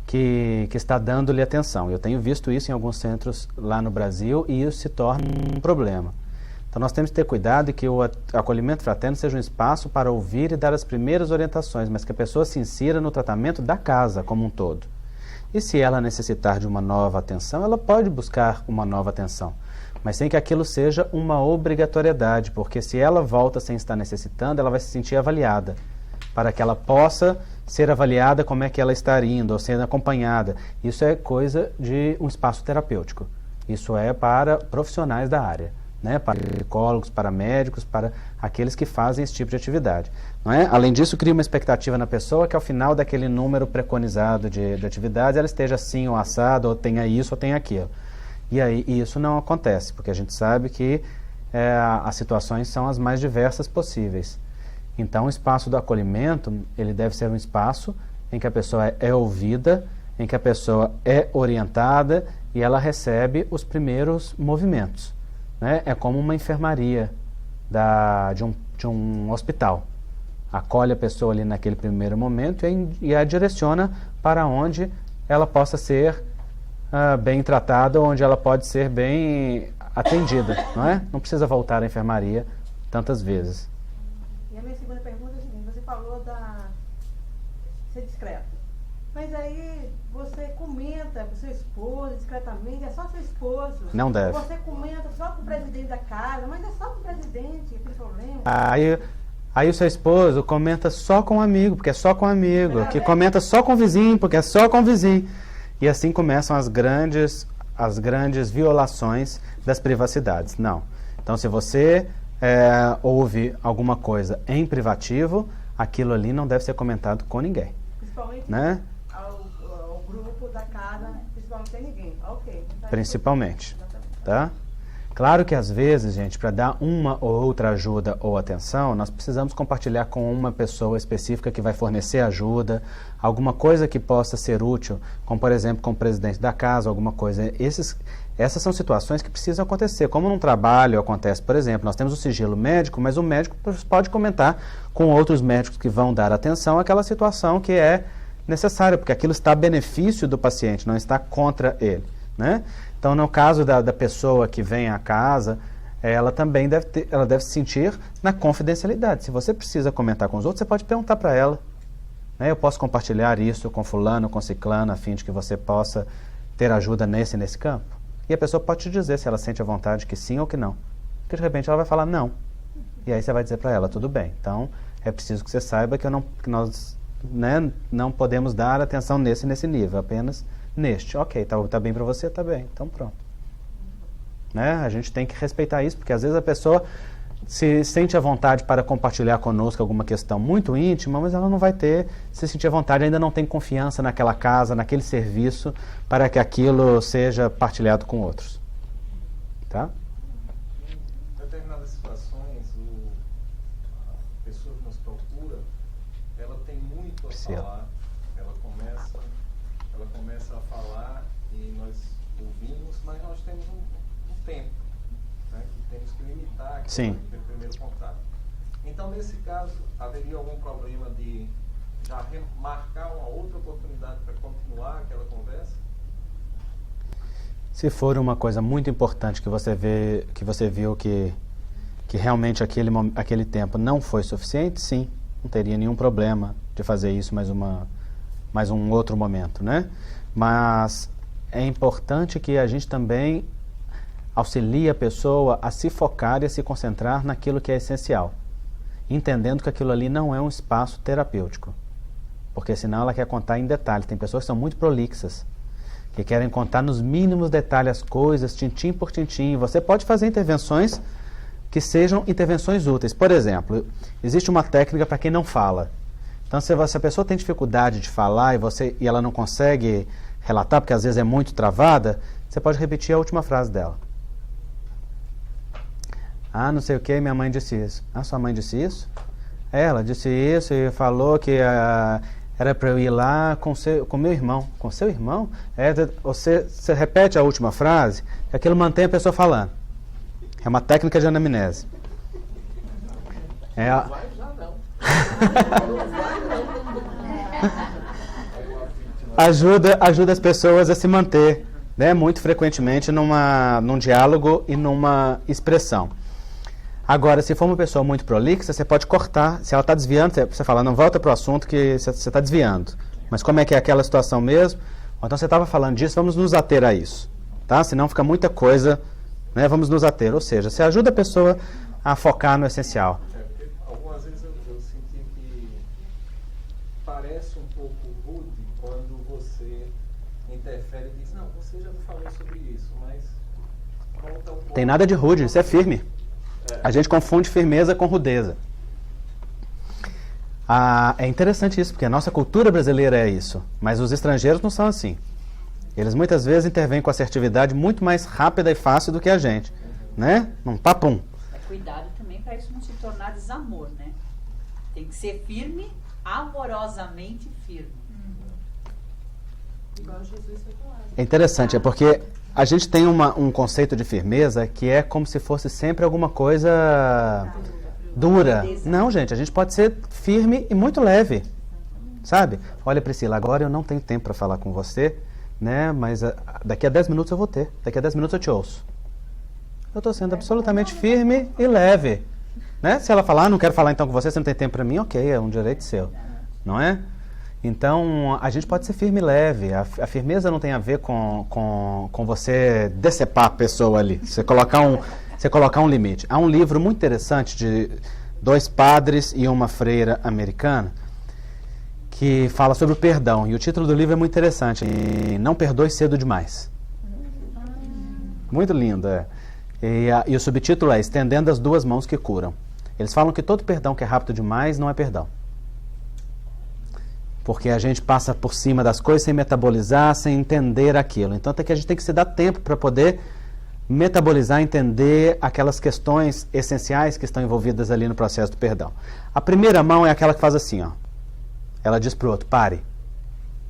que está dando-lhe atenção. Eu tenho visto isso em alguns centros lá no Brasil e isso se torna um problema. Então nós temos que ter cuidado de que o acolhimento fraterno seja um espaço para ouvir e dar as primeiras orientações, mas que a pessoa se insira no tratamento da casa como um todo. E se ela necessitar de uma nova atenção, ela pode buscar uma nova atenção, mas sem que aquilo seja uma obrigatoriedade, porque se ela volta sem estar necessitando, ela vai se sentir avaliada, para que ela possa ser avaliada como é que ela está indo, ou sendo acompanhada. Isso é coisa de um espaço terapêutico. Isso é para profissionais da área, né? Para psicólogos, para médicos, para aqueles que fazem esse tipo de atividade. Não é? Além disso, cria uma expectativa na pessoa que ao final daquele número preconizado de atividades, ela esteja assim ou assado, ou tenha isso ou tenha aquilo. E aí isso não acontece, porque a gente sabe que as situações são as mais diversas possíveis. Então, o espaço do acolhimento, ele deve ser um espaço em que a pessoa é ouvida, em que a pessoa é orientada e ela recebe os primeiros movimentos, né? É como uma enfermaria de um hospital. Acolhe a pessoa ali naquele primeiro momento e a direciona para onde ela possa ser bem tratada, onde ela pode ser bem atendida, não é? Não precisa voltar à enfermaria tantas vezes. E a minha segunda pergunta é a seguinte, você falou ser discreto, mas aí você comenta com seu esposo discretamente, é só seu esposo. Não deve. Você comenta só com o presidente da casa, mas é só com o presidente, tem problema. Aí o seu esposo comenta só com um amigo, porque é só com um amigo, que comenta só com o vizinho, porque é só com o vizinho. E assim começam as grandes violações das privacidades. Não. Então, se você ouve alguma coisa em privativo, aquilo ali não deve ser comentado com ninguém. Principalmente Né? ao grupo da casa, principalmente sem ninguém. Ok. Principalmente. Exatamente. Tá? Claro que às vezes, gente, para dar uma ou outra ajuda ou atenção, nós precisamos compartilhar com uma pessoa específica que vai fornecer ajuda, alguma coisa que possa ser útil, como por exemplo com o presidente da casa, alguma coisa. Essas são situações que precisam acontecer. Como num trabalho acontece, por exemplo, nós temos o sigilo médico, mas o médico pode comentar com outros médicos que vão dar atenção àquela situação que é necessária, porque aquilo está a benefício do paciente, não está contra ele, né? Então, no caso da pessoa que vem à casa, ela também deve se sentir na confidencialidade. Se você precisa comentar com os outros, você pode perguntar para ela. Né? Eu posso compartilhar isso com fulano, com ciclano, a fim de que você possa ter ajuda nesse campo? E a pessoa pode te dizer se ela sente a vontade que sim ou que não. Porque de repente ela vai falar não. E aí você vai dizer para ela, tudo bem. Então, é preciso que você saiba que nós não podemos dar atenção nesse nível, apenas neste. Ok, tá bem para você? Tá bem. Então pronto. Né? A gente tem que respeitar isso, porque às vezes a pessoa se sente à vontade para compartilhar conosco alguma questão muito íntima, mas ela não vai se sentir à vontade, ainda não tem confiança naquela casa, naquele serviço, para que aquilo seja partilhado com outros. Tá? Em determinadas situações, a pessoa que nos procura, ela tem muito a falar, ela começa a falar e nós ouvimos, mas nós temos um tempo, né, que temos que limitar aquele primeiro contato. Então, nesse caso, haveria algum problema de já remarcar uma outra oportunidade para continuar aquela conversa? Se for uma coisa muito importante que você viu que realmente aquele tempo não foi suficiente, sim, não teria nenhum problema de fazer isso mais um outro momento, né? Mas é importante que a gente também auxilie a pessoa a se focar e a se concentrar naquilo que é essencial, entendendo que aquilo ali não é um espaço terapêutico, porque senão ela quer contar em detalhes. Tem pessoas que são muito prolixas, que querem contar nos mínimos detalhes as coisas, tintim por tintim. Você pode fazer intervenções que sejam intervenções úteis. Por exemplo, existe uma técnica para quem não fala. Então, se a pessoa tem dificuldade de falar e ela não consegue relatar, porque às vezes é muito travada, você pode repetir a última frase dela. Ah, não sei o que, minha mãe disse isso. Ah, sua mãe disse isso? Ela disse isso e falou que era para eu ir lá com meu irmão. Com seu irmão? Você repete a última frase, que aquilo mantém a pessoa falando. É uma técnica de anamnese. Ajuda as pessoas a se manter, né, muito frequentemente num diálogo e numa expressão. Agora, se for uma pessoa muito prolixa, você pode cortar. Se ela está desviando, você fala, não, volta para o assunto que você está desviando. Mas como é que é aquela situação mesmo? Então, você estava falando disso, vamos nos ater a isso. Tá? Senão fica muita coisa, né? Vamos nos ater. Ou seja, você ajuda a pessoa a focar no essencial. Algumas vezes eu senti que parece um pouco rude quando você interfere e diz, não, você já me falou sobre isso, mas conta um pouco. Tem nada de rude, isso é firme. A gente confunde firmeza com rudeza. É interessante isso, porque a nossa cultura brasileira é isso, mas os estrangeiros não são assim. Eles muitas vezes intervêm com assertividade muito mais rápida e fácil do que a gente, né? Num papum. Cuidado também para isso não se tornar desamor, né? Tem que ser firme, amorosamente firme. Igual Jesus foi falado. É interessante, é porque a gente tem um conceito de firmeza que é como se fosse sempre alguma coisa dura. Não, gente, a gente pode ser firme e muito leve, sabe? Olha, Priscila, agora eu não tenho tempo para falar com você, né? Mas daqui a 10 minutos eu vou ter. Daqui a 10 minutos eu te ouço. Eu estou sendo absolutamente firme e leve, né? Se ela falar, não quero falar então com você não tem tempo para mim, ok, é um direito seu, não é? Então, a gente pode ser firme e leve. A firmeza não tem a ver com você decepar a pessoa ali. Você colocar um limite. Há um livro muito interessante de 2 padres e uma freira americana que fala sobre o perdão. E o título do livro é muito interessante. Não perdoe cedo demais. Muito lindo, é. E o subtítulo é Estendendo as Duas Mãos que Curam. Eles falam que todo perdão que é rápido demais não é perdão. Porque a gente passa por cima das coisas sem metabolizar, sem entender aquilo. Então a gente tem que se dar tempo para poder metabolizar, entender aquelas questões essenciais que estão envolvidas ali no processo do perdão. A primeira mão é aquela que faz assim, ó. Ela diz para o outro, pare.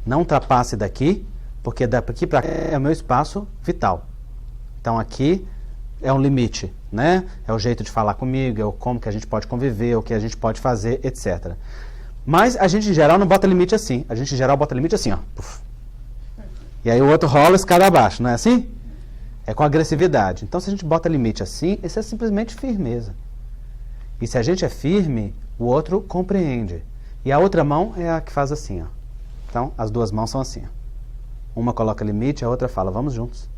Não ultrapasse daqui, porque daqui para cá é o meu espaço vital. Então aqui é um limite, né? É o jeito de falar comigo, é o como que a gente pode conviver, o que a gente pode fazer, etc. Mas a gente, em geral, não bota limite assim. A gente, em geral, bota limite assim, ó. Puf. E aí o outro rola escada abaixo, não é assim? É com agressividade. Então, se a gente bota limite assim, isso é simplesmente firmeza. E se a gente é firme, o outro compreende. E a outra mão é a que faz assim, ó. Então, as duas mãos são assim, ó. Uma coloca limite, a outra fala, vamos juntos.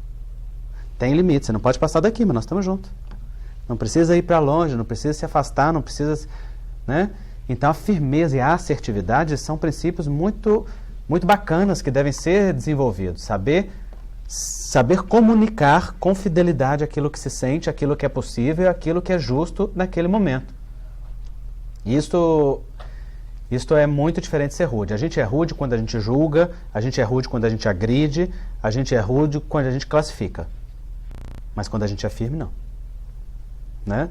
Tem limite, você não pode passar daqui, mas nós estamos juntos. Não precisa ir para longe, não precisa se afastar, não precisa... né? Então, a firmeza e a assertividade são princípios muito, muito bacanas que devem ser desenvolvidos. Saber comunicar com fidelidade aquilo que se sente, aquilo que é possível, aquilo que é justo naquele momento. Isto é muito diferente de ser rude. A gente é rude quando a gente julga, a gente é rude quando a gente agride, a gente é rude quando a gente classifica. Mas quando a gente é firme, não. Né?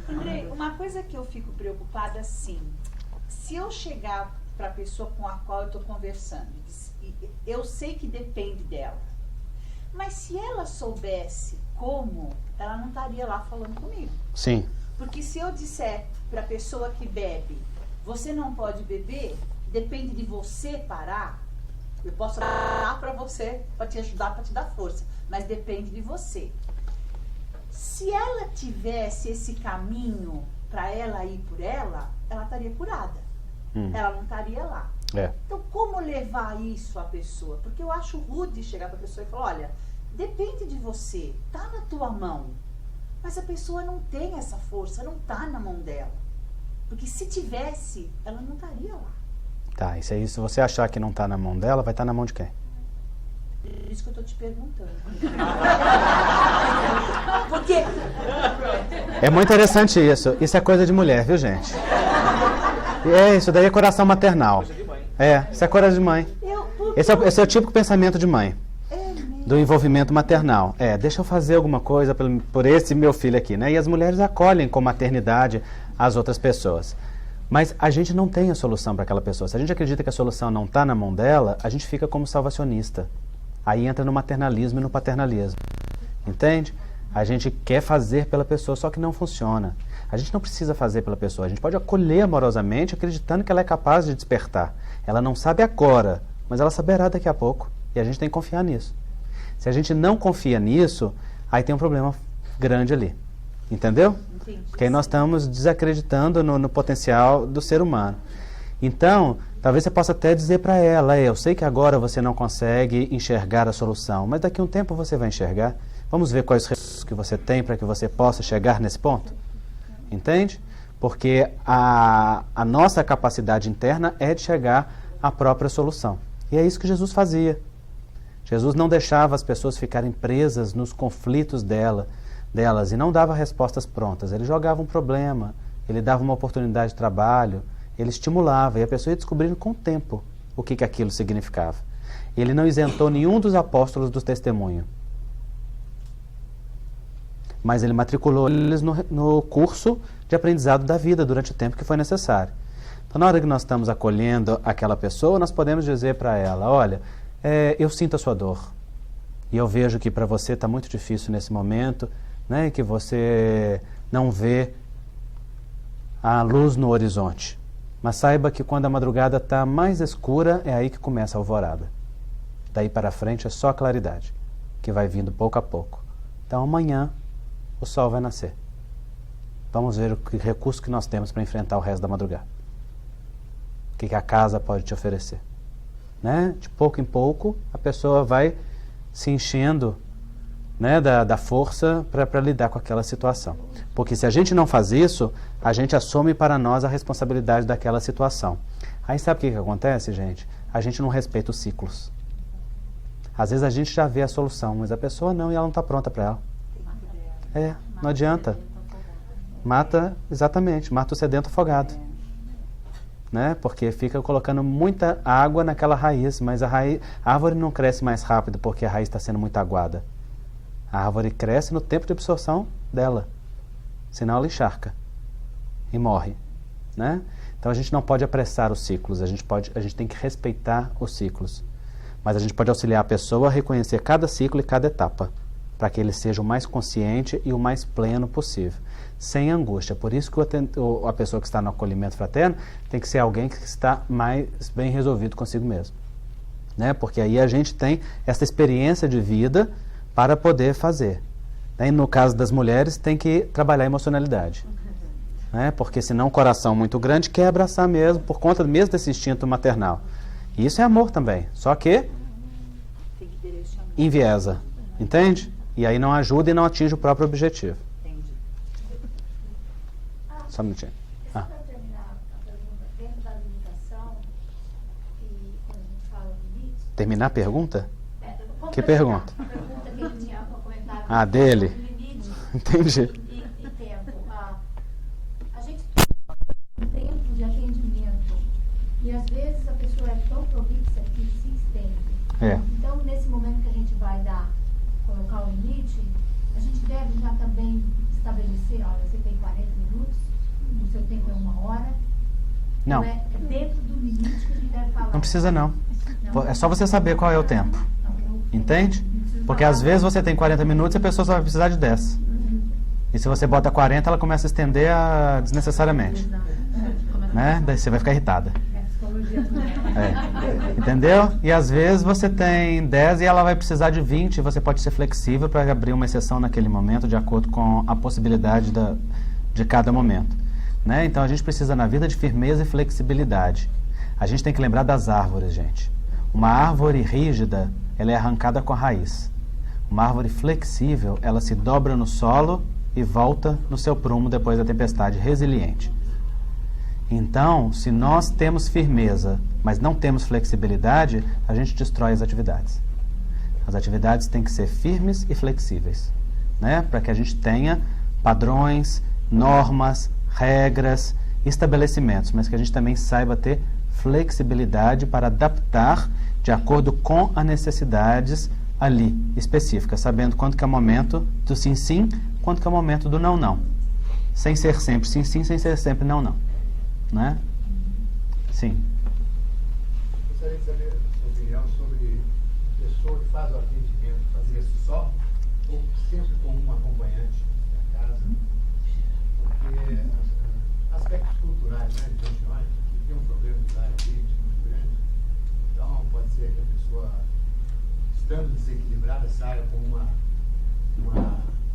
Andrei, uma coisa que eu fico preocupada assim, se eu chegar para a pessoa com a qual eu estou conversando, eu sei que depende dela, mas se ela soubesse como, ela não estaria lá falando comigo. Sim. Porque se eu disser para a pessoa que bebe, você não pode beber, depende de você parar, eu posso parar para você, para te ajudar, para te dar força, mas depende de você. Se ela tivesse esse caminho para ela ir por ela estaria curada. Ela não estaria lá. Então, como levar isso à pessoa? Porque eu acho rude chegar para a pessoa e falar, olha, depende de você, tá na tua mão. Mas a pessoa não tem essa força, não tá na mão dela. Porque se tivesse, ela não estaria lá. Tá, isso aí, se você achar que não tá na mão dela, vai estar na mão de quem? É isso que eu tô te perguntando. Porque... É muito interessante isso. Isso é coisa de mulher, viu, gente? Isso daí é coração maternal. Isso é coisa de mãe. Esse é o típico pensamento de mãe. Do envolvimento maternal. Deixa eu fazer alguma coisa por esse meu filho aqui, né? E as mulheres acolhem com maternidade as outras pessoas. Mas a gente não tem a solução para aquela pessoa. Se a gente acredita que a solução não está na mão dela, a gente fica como salvacionista. Aí entra no maternalismo e no paternalismo. Entende? A gente quer fazer pela pessoa, só que não funciona. A gente não precisa fazer pela pessoa. A gente pode acolher amorosamente, acreditando que ela é capaz de despertar. Ela não sabe agora, mas ela saberá daqui a pouco. E a gente tem que confiar nisso. Se a gente não confia nisso, aí tem um problema grande ali. Entendeu? Entendi. Porque aí nós estamos desacreditando no potencial do ser humano. Então, talvez você possa até dizer para ela, eu sei que agora você não consegue enxergar a solução, mas daqui a um tempo você vai enxergar. Vamos ver quais recursos que você tem para que você possa chegar nesse ponto? Entende? Porque a nossa capacidade interna é de chegar à própria solução. E é isso que Jesus fazia. Jesus não deixava as pessoas ficarem presas nos conflitos delas e não dava respostas prontas. Ele jogava um problema, ele dava uma oportunidade de trabalho, ele estimulava e a pessoa ia descobrindo com o tempo o que aquilo significava. Ele não isentou nenhum dos apóstolos do testemunho. Mas ele matriculou eles no curso de aprendizado da vida durante o tempo que foi necessário. Então, na hora que nós estamos acolhendo aquela pessoa, nós podemos dizer para ela, olha, eu sinto a sua dor. E eu vejo que para você está muito difícil nesse momento, né, que você não vê a luz no horizonte. Mas saiba que quando a madrugada está mais escura, é aí que começa a alvorada. Daí para frente é só claridade, que vai vindo pouco a pouco. Então amanhã o sol vai nascer. Vamos ver o recurso que nós temos para enfrentar o resto da madrugada. O que a casa pode te oferecer. Né? De pouco em pouco, a pessoa vai se enchendo, né, da força para lidar com aquela situação. Porque se a gente não faz isso, a gente assume para nós a responsabilidade daquela situação. Aí sabe o que acontece, gente? A gente não respeita os ciclos. Às vezes a gente já vê a solução, mas a pessoa não, e ela não está pronta para ela. Não adianta. Mata, exatamente, mata o sedento afogado. Né? Porque fica colocando muita água naquela raiz, mas a árvore não cresce mais rápido porque a raiz está sendo muito aguada. A árvore cresce no tempo de absorção dela, senão ela encharca e morre. Né? Então a gente não pode apressar os ciclos, a gente tem que respeitar os ciclos. Mas a gente pode auxiliar a pessoa a reconhecer cada ciclo e cada etapa, para que ele seja o mais consciente e o mais pleno possível, sem angústia. Por isso que a pessoa que está no acolhimento fraterno tem que ser alguém que está mais bem resolvido consigo mesmo. Né? Porque aí a gente tem essa experiência de vida para poder fazer. Né? E no caso das mulheres, tem que trabalhar a emocionalidade. Né? Porque senão o coração muito grande quer abraçar mesmo, por conta mesmo desse instinto maternal. E isso é amor também, só que enviesa, entende? E aí não ajuda e não atinge o próprio objetivo. Só um minutinho. Para terminar a pergunta, dentro da limitação, e quando a gente fala limite... Terminar a pergunta? Que pergunta? pergunta? A pergunta que ele tinha comentado. Dele? Limite. Entendi. E tempo. A gente tem um tempo de atendimento e às vezes a pessoa é tão prolixa que se estende. Então, nesse momento que a gente vai colocar o limite, a gente deve já também estabelecer, olha, você tem 40 minutos, o seu tempo é 1 hora. Não. É dentro do limite que a gente deve falar. Não precisa não. É só você saber qual é o tempo. Entende? Porque às vezes você tem 40 minutos e a pessoa só vai precisar de 10. E se você bota 40, ela começa a estender desnecessariamente. Né? Daí você vai ficar irritada. Entendeu? E às vezes você tem 10 e ela vai precisar de 20 e você pode ser flexível para abrir uma exceção naquele momento de acordo com a possibilidade de cada momento. Né? Então a gente precisa na vida de firmeza e flexibilidade. A gente tem que lembrar das árvores, gente. Uma árvore rígida, ela é arrancada com a raiz. Uma árvore flexível, ela se dobra no solo e volta no seu prumo depois da tempestade, resiliente. Então, se nós temos firmeza, mas não temos flexibilidade, a gente destrói as atividades. As atividades têm que ser firmes e flexíveis, né? Para que a gente tenha padrões, normas, regras, estabelecimentos, mas que a gente também saiba ter flexibilidade para adaptar de acordo com as necessidades ali, específicas, sabendo quando que é o momento do sim, sim, quando que é o momento do não, não. Sem ser sempre sim, sim, sem ser sempre não, não. Né? Sim. Gostaria de saber a sua opinião sobre a pessoa que faz o atendimento, fazer isso só ou sempre com um acompanhante na casa, porque aspectos culturais, né, de nós, tem um problema de diabetes muito grande, então pode ser que a pessoa, estando desequilibrada, saia com uma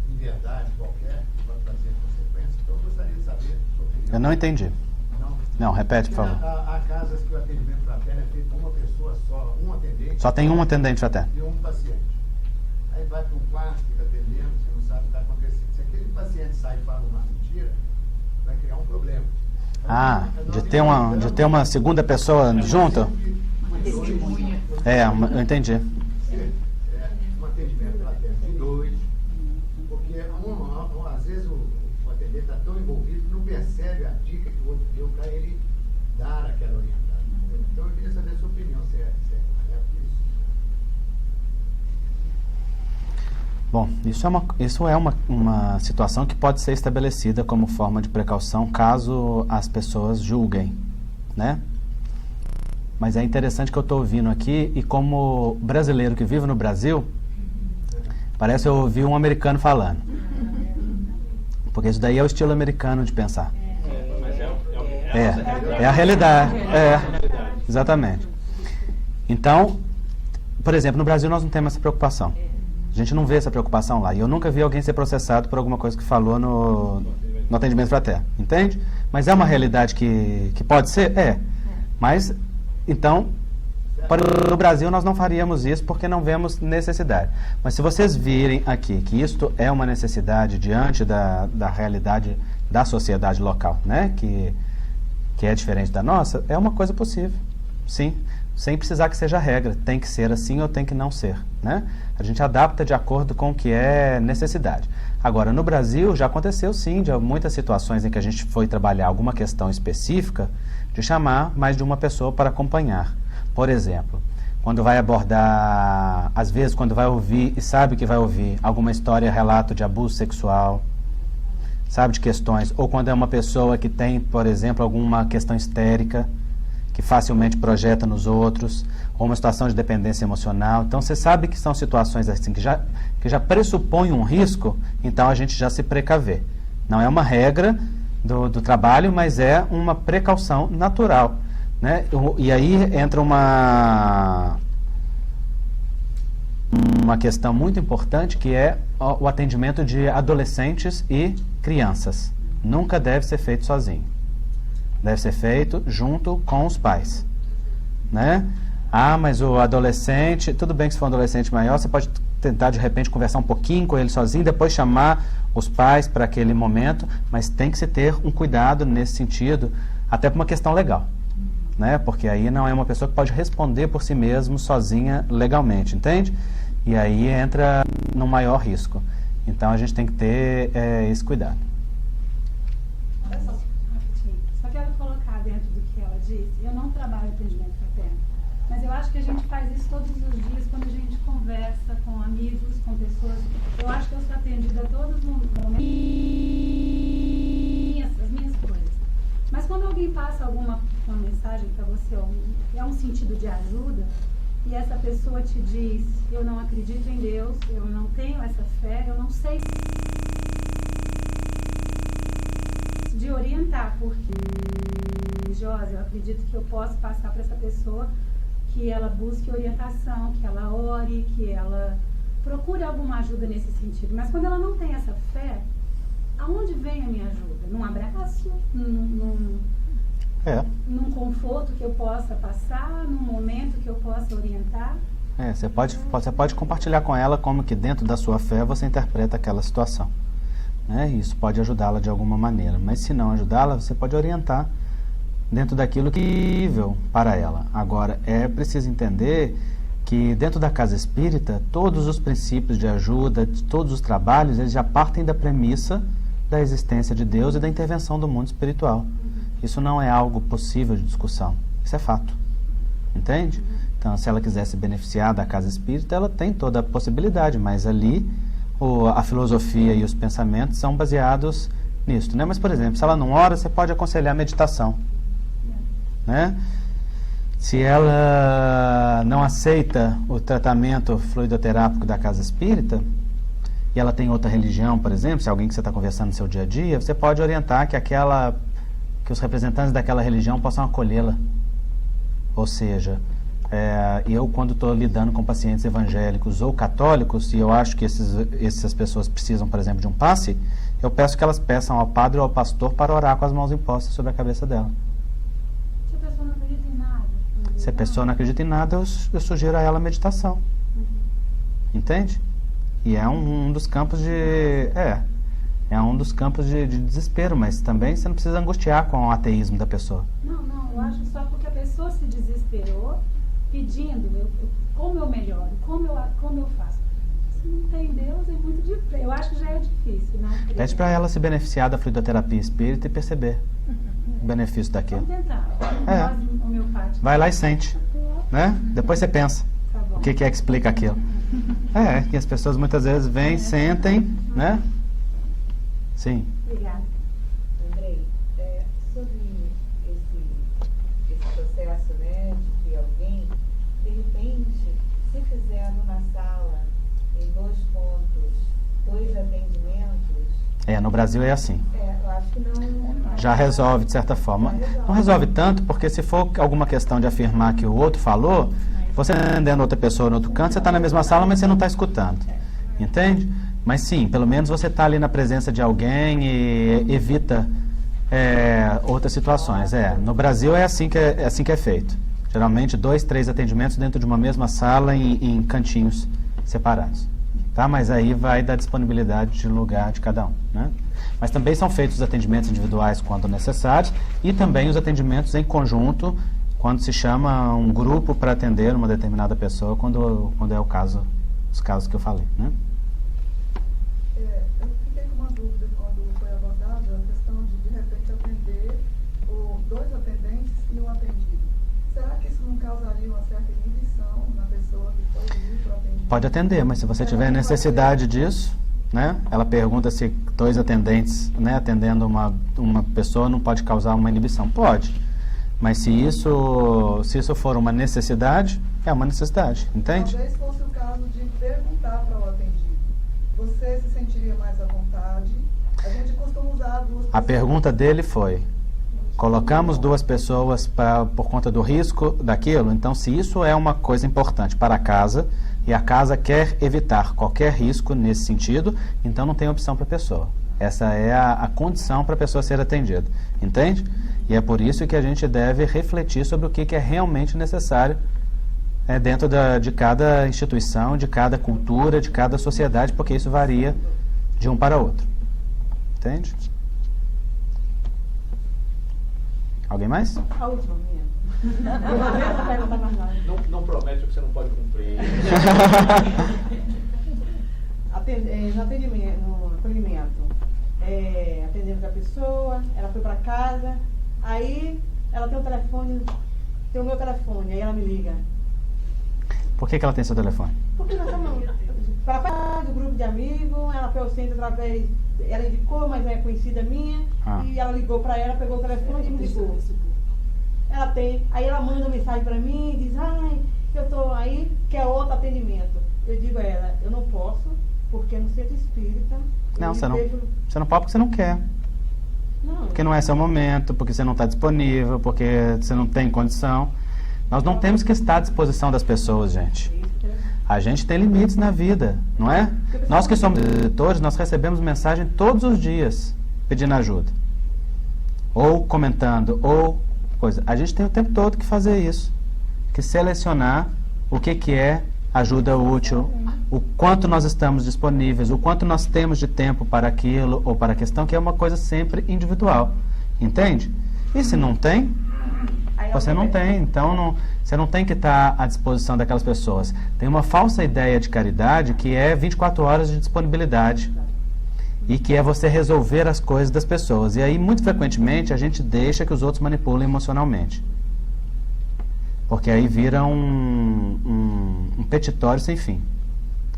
inverdade qualquer que pode trazer consequências. Então eu gostaria de saber a sua opinião. Eu não entendi. Não, repete, por favor. Há casas que o atendimento fraterno é feito com uma pessoa só, um atendente. Só tem um atendente fraterno. E um paciente. Aí vai para um quarto, fica atendendo, você não sabe o que está acontecendo. Se aquele paciente sai e fala uma mentira, vai criar um problema. De ter uma segunda pessoa junto? Uma testemunha. Eu entendi. Um atendimento fraterno de 2, porque às vezes o atendente está tão envolvido que não percebe a dica que o outro deu para ele dar aquela orientação. Então eu queria saber a sua opinião, se é correto isso. Bom, isso é uma situação que pode ser estabelecida como forma de precaução caso as pessoas julguem, né? Mas é interessante que eu estou ouvindo aqui e como brasileiro que vive no Brasil, parece que eu ouvi um americano falando. Porque isso daí é o estilo americano de pensar. É a realidade. Exatamente. Então, por exemplo, no Brasil nós não temos essa preocupação. A gente não vê essa preocupação lá. E eu nunca vi alguém ser processado por alguma coisa que falou no atendimento fraterno. Entende? Mas é uma realidade que pode ser? Mas, então, para o Brasil nós não faríamos isso porque não vemos necessidade. Mas se vocês virem aqui que isto é uma necessidade diante da realidade da sociedade local, né? Que é diferente da nossa, é uma coisa possível. Sim. sem precisar que seja regra. Tem que ser assim ou tem que não ser, né? A gente adapta de acordo com o que é necessidade. Agora, no Brasil, já aconteceu sim, de muitas situações em que a gente foi trabalhar alguma questão específica, de chamar mais de uma pessoa para acompanhar. Por exemplo, quando vai abordar, às vezes quando vai ouvir e sabe que vai ouvir alguma história, relato de abuso sexual, sabe, de questões, ou quando é uma pessoa que tem, por exemplo, alguma questão histérica, que facilmente projeta nos outros, ou uma situação de dependência emocional. Então, você sabe que são situações assim, que já pressupõem um risco, então a gente já se precaver. Não é uma regra do trabalho, mas é uma precaução natural, né? E aí entra uma questão muito importante, que é o atendimento de adolescentes e crianças. Nunca deve ser feito sozinho. Deve ser feito junto com os pais, né? Ah, mas o adolescente, tudo bem que se for um adolescente maior, você pode tentar de repente conversar um pouquinho com ele sozinho, depois chamar os pais para aquele momento, mas tem que se ter um cuidado nesse sentido, até por uma questão legal, né? Porque aí não é uma pessoa que pode responder por si mesmo sozinha legalmente, entende? E aí entra no maior risco. Então a gente tem que ter esse cuidado. Só quero colocar dentro do que ela disse, eu não trabalho atendimento fraterno, mas eu acho que a gente faz isso todos os dias quando a gente conversa com amigos, com pessoas. Eu acho que eu sou atendida a todos os momentos, as minhas coisas. Mas quando alguém passa uma mensagem para você, é um sentido de ajuda, e essa pessoa te diz, eu não acredito em Deus, eu não tenho essa fé, eu não sei de orientar, porque, Josi, eu acredito que eu posso passar para essa pessoa que ela busque orientação, que ela ore, que ela procure alguma ajuda nesse sentido. Mas quando ela não tem essa fé, aonde vem a minha ajuda? Num abraço? Num conforto que eu possa passar? Num momento que eu possa orientar? Você pode compartilhar com ela como que dentro da sua fé você interpreta aquela situação, né? Isso pode ajudá-la de alguma maneira, mas se não ajudá-la, você pode orientar dentro daquilo que é possível para ela. Agora, é preciso entender que dentro da casa espírita, todos os princípios de ajuda, todos os trabalhos, eles já partem da premissa da existência de Deus e da intervenção do mundo espiritual. Isso não é algo possível de discussão, isso é fato, entende? Então, se ela quiser se beneficiar da casa espírita, ela tem toda a possibilidade, mas ali a filosofia e os pensamentos são baseados nisso, né? Mas, por exemplo, se ela não ora, você pode aconselhar a meditação, né? Se ela não aceita o tratamento fluidoterápico da casa espírita e ela tem outra religião, por exemplo, se é alguém que você está conversando no seu dia a dia, você pode orientar que os representantes daquela religião possam acolhê-la. Ou seja, eu quando estou lidando com pacientes evangélicos ou católicos, e eu acho que essas pessoas precisam, por exemplo, de um passe, eu peço que elas peçam ao padre ou ao pastor para orar com as mãos impostas sobre a cabeça dela. Se a pessoa não acredita em nada? Se a pessoa não acredita em nada, eu sugiro a ela a meditação. Entende? E é um dos campos de... É um dos campos de desespero, mas também você não precisa angustiar com o ateísmo da pessoa. Não, eu acho só porque a pessoa se desesperou pedindo como eu melhoro, como eu faço. Se não tem Deus, é muito difícil. Eu acho que já é difícil, né? Pede para ela se beneficiar da fluidoterapia espírita e perceber o benefício daquilo. Vamos tentar. Vai lá e sente, né? Depois você pensa o que é que explica aquilo. Que as pessoas muitas vezes vêm, sentem, né? Sim. Obrigada. Andrei, sobre esse processo, né, de que alguém, de repente, se fizer numa sala, em 2 pontos, 2 atendimentos... No Brasil é assim. Eu acho que não... Já resolve, de certa forma. Não resolve tanto, porque se for alguma questão de afirmar que o outro falou, você andando outra pessoa no outro canto, você está na mesma sala, mas você não está escutando. Entende? Mas sim, pelo menos você está ali na presença de alguém e evita outras situações. No Brasil é assim que é feito. Geralmente 2, 3 atendimentos dentro de uma mesma sala em cantinhos separados. Tá? Mas aí vai da disponibilidade de lugar de cada um, né? Mas também são feitos os atendimentos individuais quando necessários e também os atendimentos em conjunto quando se chama um grupo para atender uma determinada pessoa, quando é o caso, os casos que eu falei, né? Eu fiquei com uma dúvida quando foi abordada a questão de repente atender dois atendentes e um atendido. Será que isso não causaria uma certa inibição na pessoa que foi ali para atender? Pode atender, mas se você tiver necessidade disso, né? Ela pergunta se dois atendentes, né, atendendo uma pessoa não pode causar uma inibição. Pode, mas se isso for uma necessidade, é uma necessidade, entende? Talvez fosse o caso de perguntar para o atendido: você se sentiria mais à vontade? A gente costuma usar duas pessoas. A pergunta dele foi: colocamos duas pessoas por conta do risco daquilo? Então, se isso é uma coisa importante para a casa e a casa quer evitar qualquer risco nesse sentido, então não tem opção para a pessoa. Essa é a condição para a pessoa ser atendida, entende? E é por isso que a gente deve refletir sobre o que é realmente necessário dentro de cada instituição, de cada cultura, de cada sociedade, porque isso varia de um para outro. Entende? Alguém mais? A última, minha. Não promete o que você não pode cumprir. No atendimento, atendemos a pessoa, ela foi para casa, aí ela tem o telefone, tem o meu telefone, aí ela me liga. Por que ela tem seu telefone? Porque nós estamos para falar do grupo de amigos, ela foi ao centro através, ela indicou, mas não é conhecida minha, e ela ligou para ela, pegou o telefone e me ligou. Ela tem, aí ela manda mensagem para mim e diz: ai, eu estou aí, quer outro atendimento. Eu digo a ela: eu não posso, porque no centro espírita. Não, você não pode porque você não quer. Não, porque não é seu momento, porque você não está disponível, porque você não tem condição. Nós não temos que estar à disposição das pessoas, gente. A gente tem limites na vida, não é? Nós que somos editores, nós recebemos mensagem todos os dias pedindo ajuda. Ou comentando, ou coisa. A gente tem o tempo todo que fazer isso. Que selecionar o que é ajuda útil, o quanto nós estamos disponíveis, o quanto nós temos de tempo para aquilo ou para a questão, que é uma coisa sempre individual. Entende? E se não tem, você não tem. Então, você não tem que estar à disposição daquelas pessoas. Tem uma falsa ideia de caridade que é 24 horas de disponibilidade. E que é você resolver as coisas das pessoas. E aí, muito frequentemente, a gente deixa que os outros manipulem emocionalmente. Porque aí vira um petitório sem fim.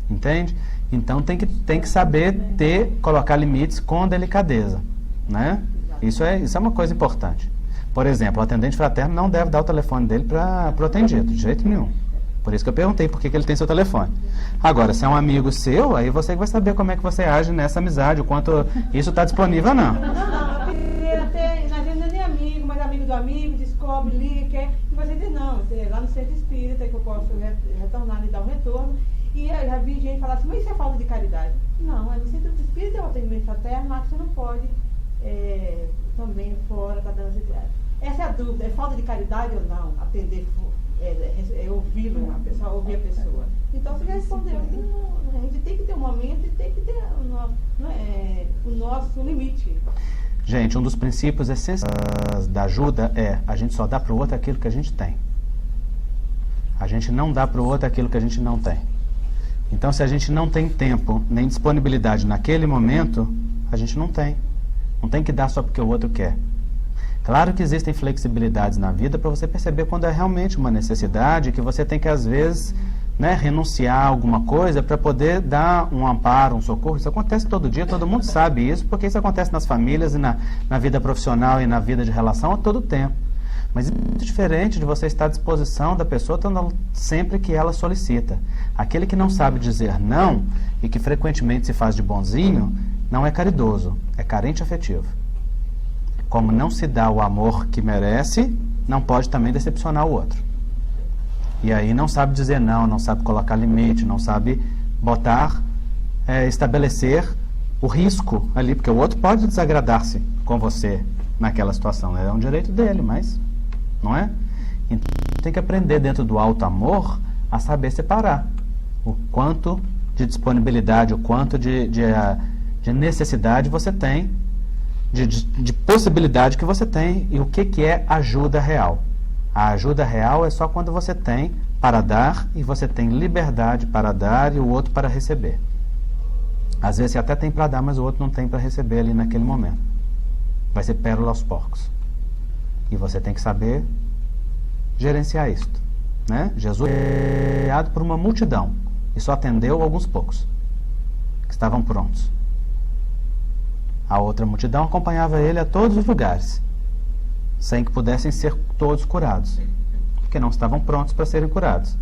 Entende? Então, tem que saber colocar limites com delicadeza. Né? Isso é uma coisa importante. Por exemplo, o atendente fraterno não deve dar o telefone dele para o atendido, de jeito nenhum. Por isso que eu perguntei por que ele tem seu telefone. Agora, se é um amigo seu, aí você vai saber como é que você age nessa amizade, o quanto isso está disponível ou não. Não, eu queria até, às vezes não é nem amigo, mas amigo do amigo, descobre, liga, quer, e você diz: não, lá no centro espírita que eu posso retornar e dar um retorno. E eu já vi gente falar assim: mas isso é falta de caridade. Não, é no centro espírita é o atendimento fraterno, mas você não pode também fora, tá dando. Essa é a dúvida: é falta de caridade ou não? Atender, ouvir a pessoa. Então você já respondeu: a gente tem que ter um momento e tem que ter o nosso limite. Gente, um dos princípios essenciais da ajuda é: a gente só dá para o outro aquilo que a gente tem. A gente não dá para o outro aquilo que a gente não tem. Então, se a gente não tem tempo nem disponibilidade naquele momento, a gente não tem. Não tem que dar só porque o outro quer. Claro que existem flexibilidades na vida para você perceber quando é realmente uma necessidade, que você tem que, às vezes, renunciar a alguma coisa para poder dar um amparo, um socorro. Isso acontece todo dia, todo mundo sabe isso, porque isso acontece nas famílias e na vida profissional e na vida de relação a todo tempo. Mas é muito diferente de você estar à disposição da pessoa sempre que ela solicita. Aquele que não sabe dizer não e que frequentemente se faz de bonzinho, não é caridoso, é carente afetivo. Como não se dá o amor que merece, não pode também decepcionar o outro. E aí não sabe dizer não sabe colocar limite, não sabe estabelecer o risco ali, porque o outro pode desagradar-se com você naquela situação. É um direito dele, mas não é? Então tem que aprender dentro do alto amor a saber separar o quanto de disponibilidade, o quanto de necessidade você tem, de possibilidade que você tem e o que é ajuda real. A ajuda real é só quando você tem para dar e você tem liberdade para dar e o outro para receber. Às vezes você até tem para dar, mas o outro não tem para receber ali naquele momento. Vai ser pérola aos porcos. E você tem que saber gerenciar isto, né? Jesus foi criado por uma multidão e só atendeu alguns poucos que estavam prontos. A outra multidão acompanhava ele a todos os lugares, sem que pudessem ser todos curados, porque não estavam prontos para serem curados.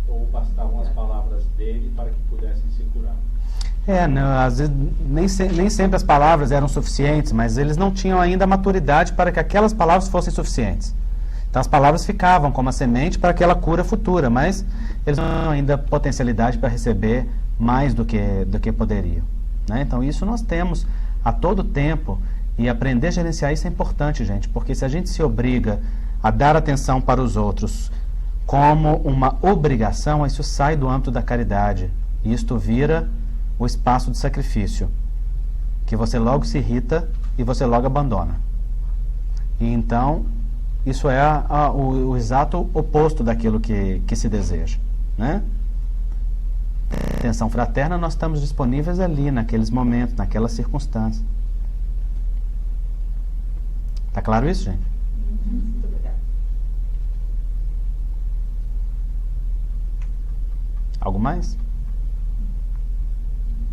Ou bastavam as palavras dele para que pudessem ser curados. Não, às vezes nem sempre as palavras eram suficientes, mas eles não tinham ainda a maturidade para que aquelas palavras fossem suficientes. Então as palavras ficavam como a semente para aquela cura futura, mas eles não tinham ainda potencialidade para receber mais do que poderiam, né? Então isso nós temos a todo tempo, e aprender a gerenciar isso é importante, gente, porque se a gente se obriga a dar atenção para os outros como uma obrigação, isso sai do âmbito da caridade, e isto vira o espaço de sacrifício, que você logo se irrita e você logo abandona. E então, isso é o exato oposto daquilo que se deseja, né? Atenção fraterna, nós estamos disponíveis ali, naqueles momentos, naquelas circunstâncias. Tá claro isso, gente? Muito obrigada. Algo mais?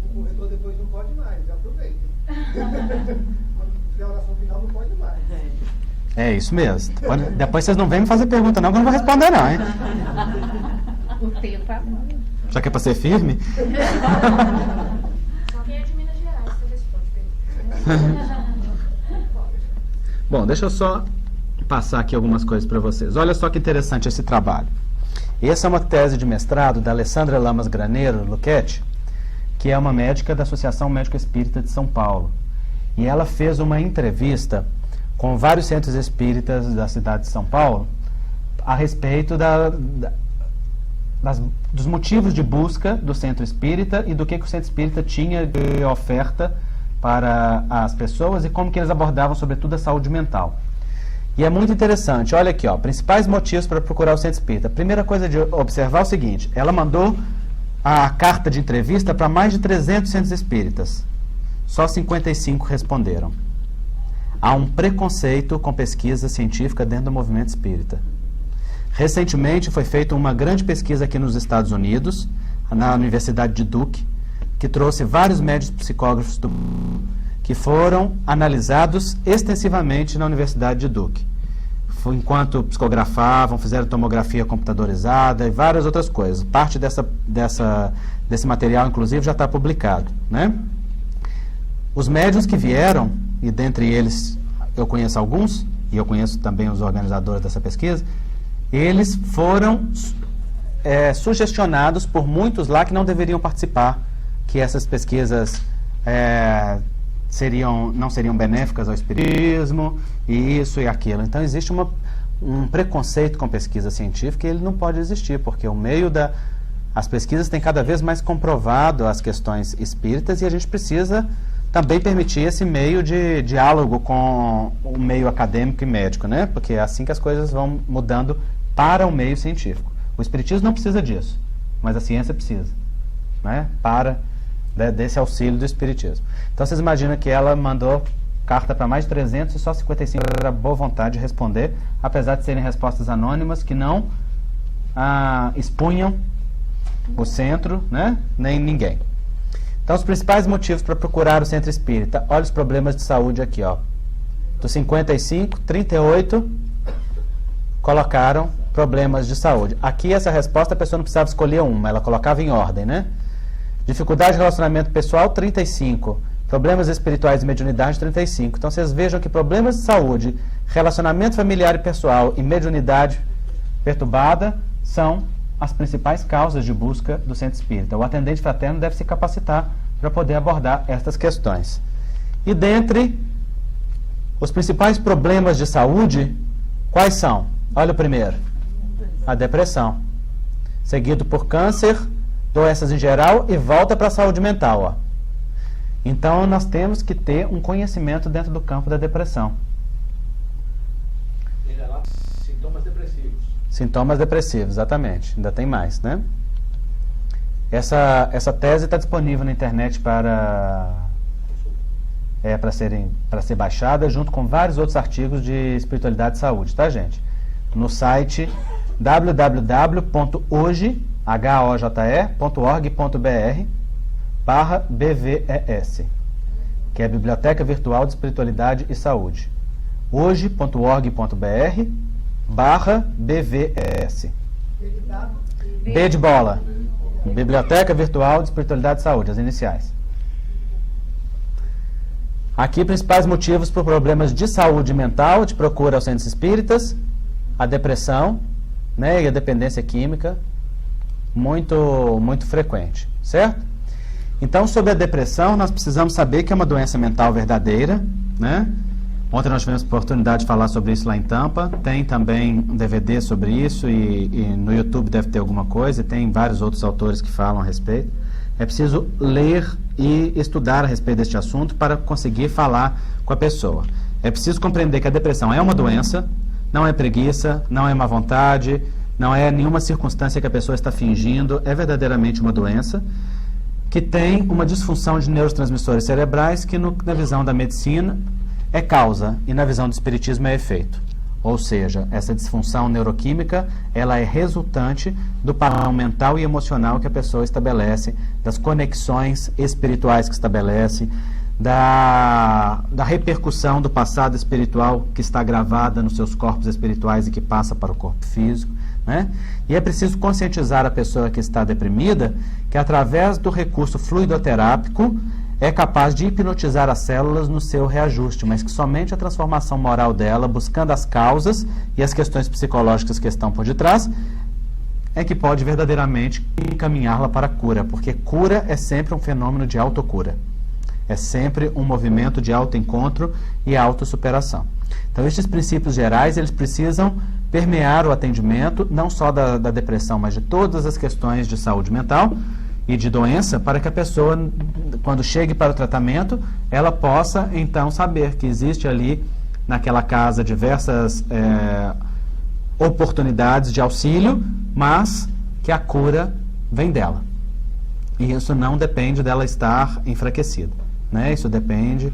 O corretor depois não pode mais, aproveita. Quando fizer a oração final, não pode mais. É isso mesmo. Depois vocês não vêm me fazer pergunta não, que eu não vou responder não, hein? O tempo agora. Já que é para ser firme? Só quem é de Minas Gerais você responde. Bom, deixa eu só passar aqui algumas coisas para vocês. Olha só que interessante esse trabalho. Essa é uma tese de mestrado da Alessandra Lamas Graneiro Luchetti, que é uma médica da Associação Médico Espírita de São Paulo. E ela fez uma entrevista com vários centros espíritas da cidade de São Paulo a respeito dos motivos de busca do centro espírita e do que o centro espírita tinha de oferta para as pessoas e como que eles abordavam, sobretudo, a saúde mental. E é muito interessante. Olha aqui, principais motivos para procurar o centro espírita. A primeira coisa de observar é o seguinte: ela mandou a carta de entrevista para mais de 300 centros espíritas. Só 55 responderam. Há um preconceito com pesquisa científica dentro do movimento espírita. Recentemente foi feita uma grande pesquisa aqui nos Estados Unidos, na Universidade de Duke, que trouxe vários médicos psicógrafos que foram analisados extensivamente na Universidade de Duke. Enquanto psicografavam, fizeram tomografia computadorizada e várias outras coisas. Parte desse material, inclusive, já está publicado, né? Os médiuns que vieram, e dentre eles eu conheço alguns, e eu conheço também os organizadores dessa pesquisa, eles foram sugestionados por muitos lá que não deveriam participar, que essas pesquisas não seriam benéficas ao espiritismo, e isso e aquilo. Então existe um preconceito com pesquisa científica e ele não pode existir, porque o meio as pesquisas têm cada vez mais comprovado as questões espíritas, e a gente precisa também permitir esse meio de diálogo com o meio acadêmico e médico, né? Porque é assim que as coisas vão mudando para o meio científico. O espiritismo não precisa disso, mas a ciência precisa, né? Desse auxílio do espiritismo. Então vocês imaginam que ela mandou carta para mais de 300 e só 55 era boa vontade de responder, apesar de serem respostas anônimas que não expunham o centro, né? Nem ninguém. Então, os principais motivos para procurar o centro espírita. Olha os problemas de saúde aqui, Dos 55, 38 colocaram problemas de saúde. Aqui, essa resposta, a pessoa não precisava escolher uma, ela colocava em ordem, né? Dificuldade de relacionamento pessoal, 35. Problemas espirituais e mediunidade, 35. Então, vocês vejam que problemas de saúde, relacionamento familiar e pessoal e mediunidade perturbada são as principais causas de busca do centro espírita. O atendente fraterno deve se capacitar para poder abordar estas questões. E dentre os principais problemas de saúde, quais são? Olha o primeiro. A depressão. Seguido por câncer, doenças em geral e volta para a saúde mental. Então nós temos que ter um conhecimento dentro do campo da depressão. Ele é lá Sintomas depressivos, exatamente. Ainda tem mais, né? Essa tese está disponível na internet para ser baixada, junto com vários outros artigos de espiritualidade e saúde, tá, gente? No site www.hoje.org.br/BVES, que é a Biblioteca Virtual de Espiritualidade e Saúde. hoje.org.br/BVES. B de bola. Biblioteca Virtual de Espiritualidade e Saúde, as iniciais. Aqui, principais motivos por problemas de saúde mental, de procura aos centros espíritas, a depressão, né, e a dependência química, muito frequente, certo? Então, sobre a depressão, nós precisamos saber que é uma doença mental verdadeira, né? Ontem nós tivemos a oportunidade de falar sobre isso lá em Tampa. Tem também um DVD sobre isso e no YouTube deve ter alguma coisa. E tem vários outros autores que falam a respeito. É preciso ler e estudar a respeito deste assunto para conseguir falar com a pessoa. É preciso compreender que a depressão é uma doença, não é preguiça, não é má vontade, não é nenhuma circunstância que a pessoa está fingindo, é verdadeiramente uma doença que tem uma disfunção de neurotransmissores cerebrais que, na visão da medicina, é causa e na visão do espiritismo é efeito. Ou seja, essa disfunção neuroquímica, ela é resultante do padrão mental e emocional que a pessoa estabelece, das conexões espirituais que estabelece, da repercussão do passado espiritual que está gravada nos seus corpos espirituais e que passa para o corpo físico, né? E é preciso conscientizar a pessoa que está deprimida que através do recurso fluidoterápico é capaz de hipnotizar as células no seu reajuste, mas que somente a transformação moral dela, buscando as causas e as questões psicológicas que estão por detrás, é que pode verdadeiramente encaminhá-la para a cura, porque cura é sempre um fenômeno de autocura. É sempre um movimento de autoencontro e autossuperação. Então, estes princípios gerais, eles precisam permear o atendimento, não só da depressão, mas de todas as questões de saúde mental e de doença, para que a pessoa, quando chegue para o tratamento, ela possa, então, saber que existe ali, naquela casa, diversas oportunidades de auxílio, mas que a cura vem dela. E isso não depende dela estar enfraquecida, né? Isso depende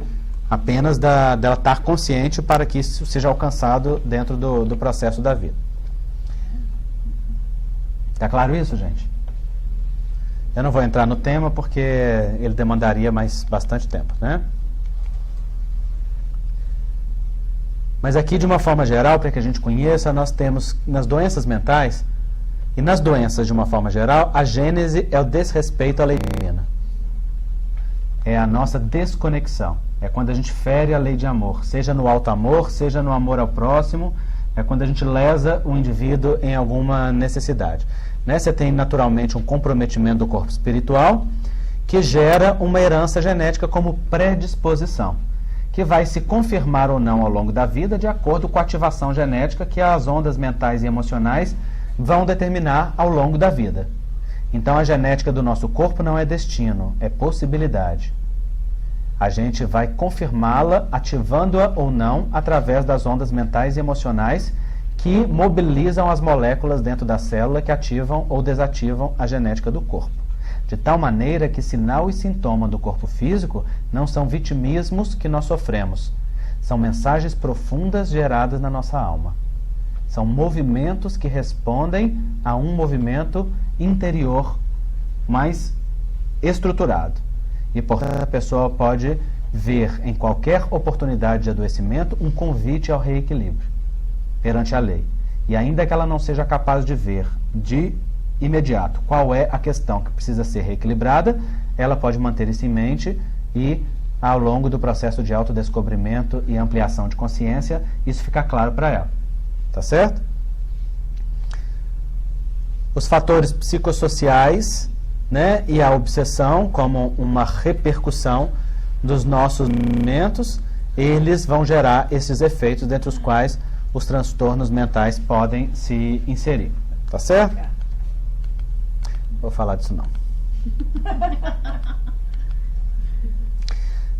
apenas dela estar consciente para que isso seja alcançado dentro do processo da vida. Está claro isso, gente? Eu não vou entrar no tema porque ele demandaria bastante tempo, né? Mas aqui, de uma forma geral, para que a gente conheça, nós temos nas doenças mentais e nas doenças de uma forma geral, a gênese é o desrespeito à lei divina. É a nossa desconexão. É quando a gente fere a lei de amor, seja no alto amor, seja no amor ao próximo, é quando a gente lesa o indivíduo em alguma necessidade. Né? Você tem naturalmente um comprometimento do corpo espiritual que gera uma herança genética como predisposição, que vai se confirmar ou não ao longo da vida de acordo com a ativação genética que as ondas mentais e emocionais vão determinar ao longo da vida. Então a genética do nosso corpo não é destino, é possibilidade. A gente vai confirmá-la, ativando-a ou não, através das ondas mentais e emocionais que mobilizam as moléculas dentro da célula que ativam ou desativam a genética do corpo. De tal maneira que sinal e sintoma do corpo físico não são vitimismos que nós sofremos. São mensagens profundas geradas na nossa alma. São movimentos que respondem a um movimento interior mais estruturado. E, portanto, a pessoa pode ver em qualquer oportunidade de adoecimento um convite ao reequilíbrio perante a lei. E ainda que ela não seja capaz de ver de imediato qual é a questão que precisa ser reequilibrada, ela pode manter isso em mente e, ao longo do processo de autodescobrimento e ampliação de consciência, isso fica claro para ela. Tá certo? Os fatores psicossociais, né, e a obsessão como uma repercussão dos nossos movimentos, eles vão gerar esses efeitos dentre os quais os transtornos mentais podem se inserir. Tá certo? Vou falar disso não.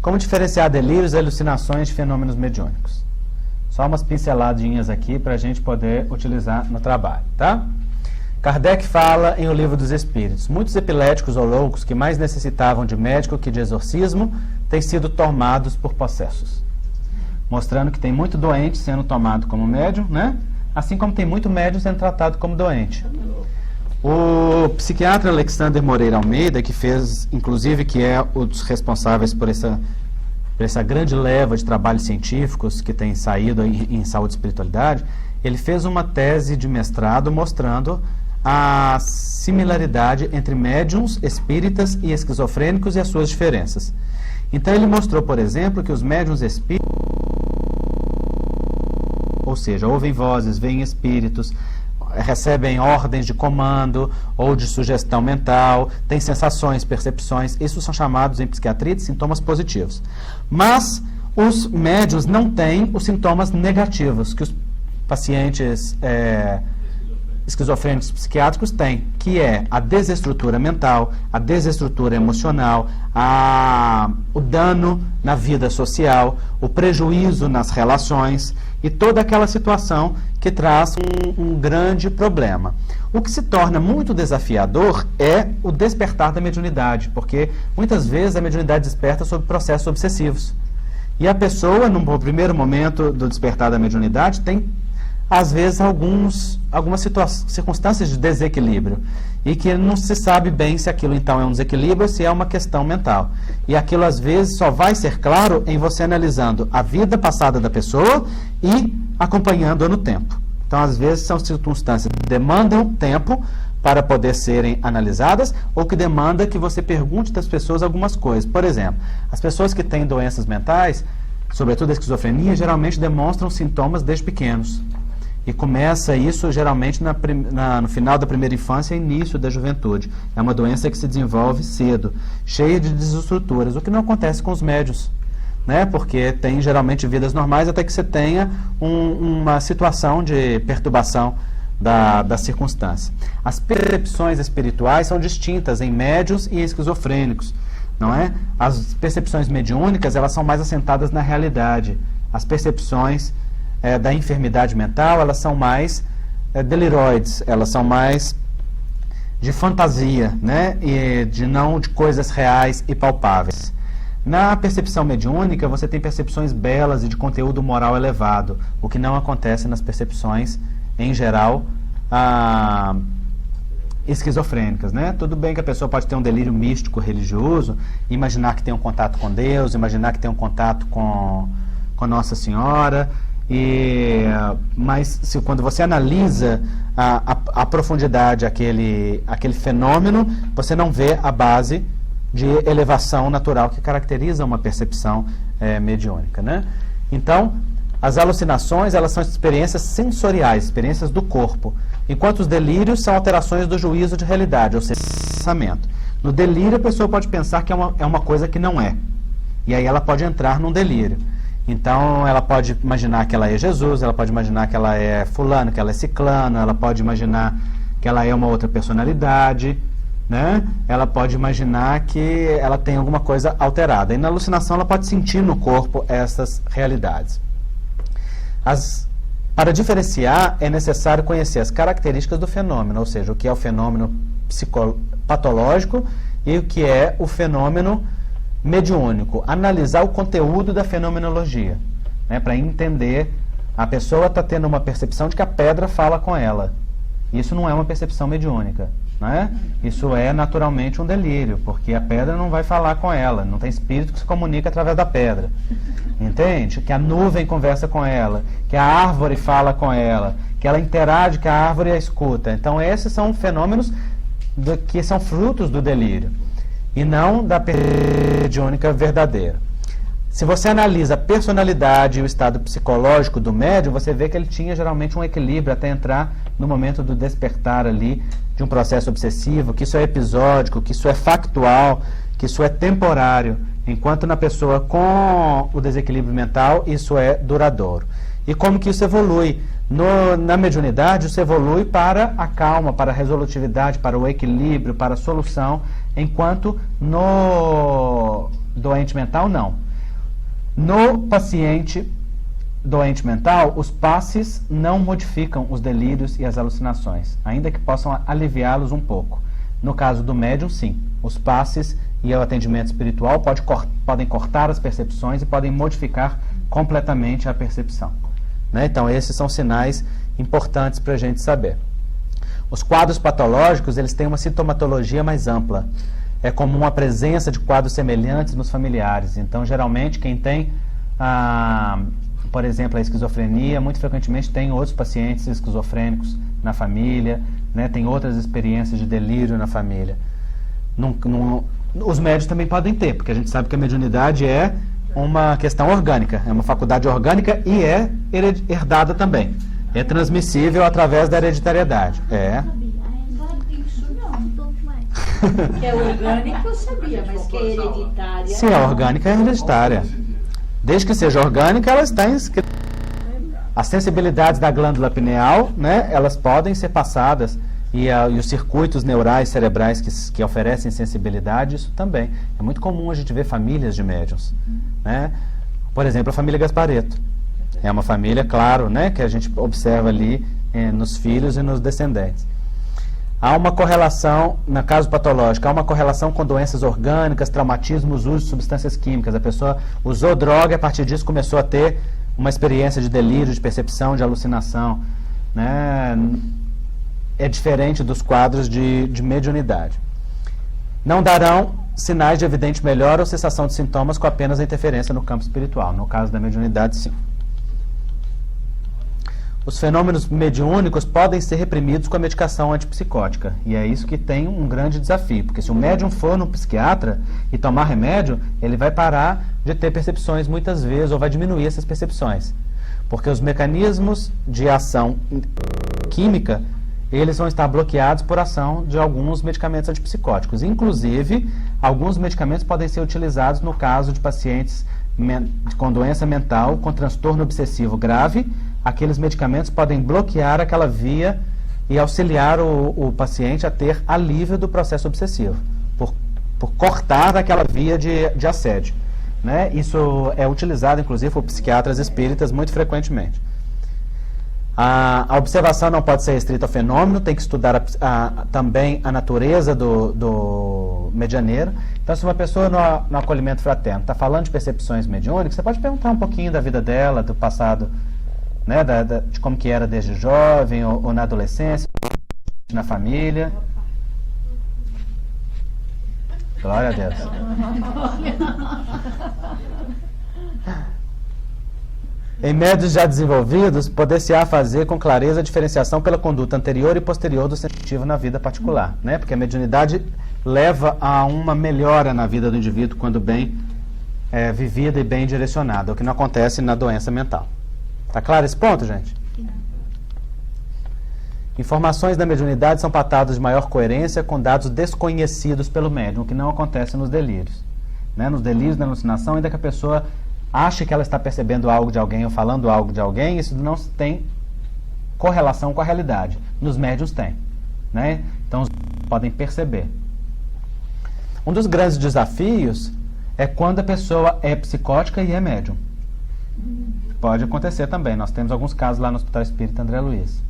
Como diferenciar delírios e alucinações de fenômenos mediúnicos? Só umas pinceladinhas aqui para a gente poder utilizar no trabalho, tá? Kardec fala em O Livro dos Espíritos: muitos epiléticos ou loucos que mais necessitavam de médico que de exorcismo têm sido tomados por possessos. Mostrando que tem muito doente sendo tomado como médium, né? Assim como tem muito médium sendo tratado como doente. O psiquiatra Alexander Moreira Almeida, que fez, inclusive, que é um dos responsáveis por essa grande leva de trabalhos científicos que tem saído em saúde e espiritualidade, ele fez uma tese de mestrado mostrando a similaridade entre médiums, espíritas e esquizofrênicos e as suas diferenças. Então ele mostrou, por exemplo, que os médiums espíritas, ou seja, ouvem vozes, veem espíritos, recebem ordens de comando ou de sugestão mental, têm sensações, percepções, isso são chamados em psiquiatria de sintomas positivos. Mas os médiuns não têm os sintomas negativos que os pacientes esquizofrênicos psiquiátricos têm, que é a desestrutura mental, a desestrutura emocional, o dano na vida social, o prejuízo nas relações e toda aquela situação que traz um grande problema. O que se torna muito desafiador é o despertar da mediunidade, porque muitas vezes a mediunidade desperta sob processos obsessivos. E a pessoa, no primeiro momento do despertar da mediunidade, tem às vezes algumas circunstâncias de desequilíbrio e que não se sabe bem se aquilo então é um desequilíbrio ou se é uma questão mental. E aquilo às vezes só vai ser claro em você analisando a vida passada da pessoa e acompanhando-a no tempo. Então às vezes são circunstâncias que demandam tempo para poder serem analisadas ou que demanda que você pergunte das pessoas algumas coisas. Por exemplo, as pessoas que têm doenças mentais, sobretudo a esquizofrenia, geralmente demonstram sintomas desde pequenos. E começa isso geralmente no final da primeira infância e início da juventude. É uma doença que se desenvolve cedo, cheia de desestruturas, o que não acontece com os médiuns, né? Porque tem geralmente vidas normais até que você tenha uma situação de perturbação da circunstância. As percepções espirituais são distintas em médiuns e esquizofrênicos, não é? As percepções mediúnicas, elas são mais assentadas na realidade. As percepções da enfermidade mental, elas são mais deliroides, elas são mais de fantasia, né? E de coisas reais e palpáveis. Na percepção mediúnica, você tem percepções belas e de conteúdo moral elevado, o que não acontece nas percepções, em geral, esquizofrênicas, né? Tudo bem que a pessoa pode ter um delírio místico religioso, imaginar que tem um contato com Deus, imaginar que tem um contato com Nossa Senhora, mas quando você analisa a profundidade aquele fenômeno, você não vê a base de elevação natural que caracteriza uma percepção mediúnica, né? Então, as alucinações, elas são experiências sensoriais, experiências do corpo, enquanto os delírios são alterações do juízo de realidade, ou seja, pensamento. No delírio, a pessoa pode pensar que é uma coisa que não é, e aí ela pode entrar num delírio. Então, ela pode imaginar que ela é Jesus, ela pode imaginar que ela é fulano, que ela é ciclano, ela pode imaginar que ela é uma outra personalidade, né? Ela pode imaginar que ela tem alguma coisa alterada. E na alucinação, ela pode sentir no corpo essas realidades. Para diferenciar, é necessário conhecer as características do fenômeno, ou seja, o que é o fenômeno patológico e o que é o fenômeno mediúnico, analisar o conteúdo da fenomenologia, né, para entender. A pessoa está tendo uma percepção de que a pedra fala com ela. Isso não é uma percepção mediúnica, né? Isso é naturalmente um delírio, porque a pedra não vai falar com ela, não tem espírito que se comunica através da pedra, entende? Que a nuvem conversa com ela, que a árvore fala com ela, que ela interage, que a árvore a escuta. Então esses são fenômenos que são frutos do delírio e não da mediúnica verdadeira. Se você analisa a personalidade e o estado psicológico do médium, você vê que ele tinha geralmente um equilíbrio até entrar no momento do despertar ali de um processo obsessivo, que isso é episódico, que isso é factual, que isso é temporário, enquanto na pessoa com o desequilíbrio mental isso é duradouro. E como que isso evolui? Na mediunidade, isso evolui para a calma, para a resolutividade, para o equilíbrio, para a solução, enquanto no doente mental, não. No paciente doente mental, os passes não modificam os delírios e as alucinações, ainda que possam aliviá-los um pouco. No caso do médium, sim. Os passes e o atendimento espiritual podem cortar as percepções e podem modificar completamente a percepção. Né? Então, esses são sinais importantes para a gente saber. Os quadros patológicos, eles têm uma sintomatologia mais ampla. É comum a presença de quadros semelhantes nos familiares. Então, geralmente, quem tem, por exemplo, a esquizofrenia, muito frequentemente tem outros pacientes esquizofrênicos na família, né? Tem outras experiências de delírio na família. Os médios também podem ter, porque a gente sabe que a mediunidade é uma questão orgânica, é uma faculdade orgânica e é herdada também. É transmissível através da hereditariedade. É. Que é orgânica eu sabia, mas que é hereditária... Sim, a orgânica é hereditária. Desde que seja orgânica, ela está inscrita. As sensibilidades da glândula pineal, né, elas podem ser passadas, e os circuitos neurais cerebrais que oferecem sensibilidade, isso também. É muito comum a gente ver famílias de médiuns. Né? Por exemplo, a família Gasparetto. É uma família, claro, né, que a gente observa ali nos filhos e nos descendentes. Há uma correlação, no caso patológico, há uma correlação com doenças orgânicas, traumatismos, uso de substâncias químicas. A pessoa usou droga e a partir disso começou a ter uma experiência de delírio, de percepção, de alucinação. Né? É diferente dos quadros de mediunidade. Não darão sinais de evidente melhora ou cessação de sintomas com apenas a interferência no campo espiritual. No caso da mediunidade, sim. Os fenômenos mediúnicos podem ser reprimidos com a medicação antipsicótica. E é isso que tem um grande desafio. Porque se o médium for no psiquiatra e tomar remédio, ele vai parar de ter percepções muitas vezes, ou vai diminuir essas percepções. Porque os mecanismos de ação química, eles vão estar bloqueados por ação de alguns medicamentos antipsicóticos. Inclusive, alguns medicamentos podem ser utilizados no caso de pacientes com doença mental, com transtorno obsessivo grave. Aqueles medicamentos podem bloquear aquela via e auxiliar o paciente a ter alívio do processo obsessivo, por cortar aquela via de assédio. Né? Isso é utilizado, inclusive, por psiquiatras espíritas muito frequentemente. A observação não pode ser restrita ao fenômeno, tem que estudar também a natureza do medianeiro. Então, se uma pessoa no acolhimento fraterno está falando de percepções mediúnicas, você pode perguntar um pouquinho da vida dela, do passado, né, de como que era desde jovem ou na adolescência, na família. Glória a Deus. Em médios já desenvolvidos, poder-se-á fazer com clareza a diferenciação pela conduta anterior e posterior do sensitivo na vida particular, né? Porque a mediunidade leva a uma melhora na vida do indivíduo quando bem vivida e bem direcionada, o que não acontece na doença mental. Está claro esse ponto, gente? Informações da mediunidade são patadas de maior coerência com dados desconhecidos pelo médium, o que não acontece nos delírios. Né? Nos delírios da alucinação, ainda que a pessoa ache que ela está percebendo algo de alguém ou falando algo de alguém, isso não tem correlação com a realidade. Nos médiuns tem. Né? Então, os podem perceber. Um dos grandes desafios é quando a pessoa é psicótica e é médium. Pode acontecer também. Nós temos alguns casos lá no Hospital Espírita André Luiz.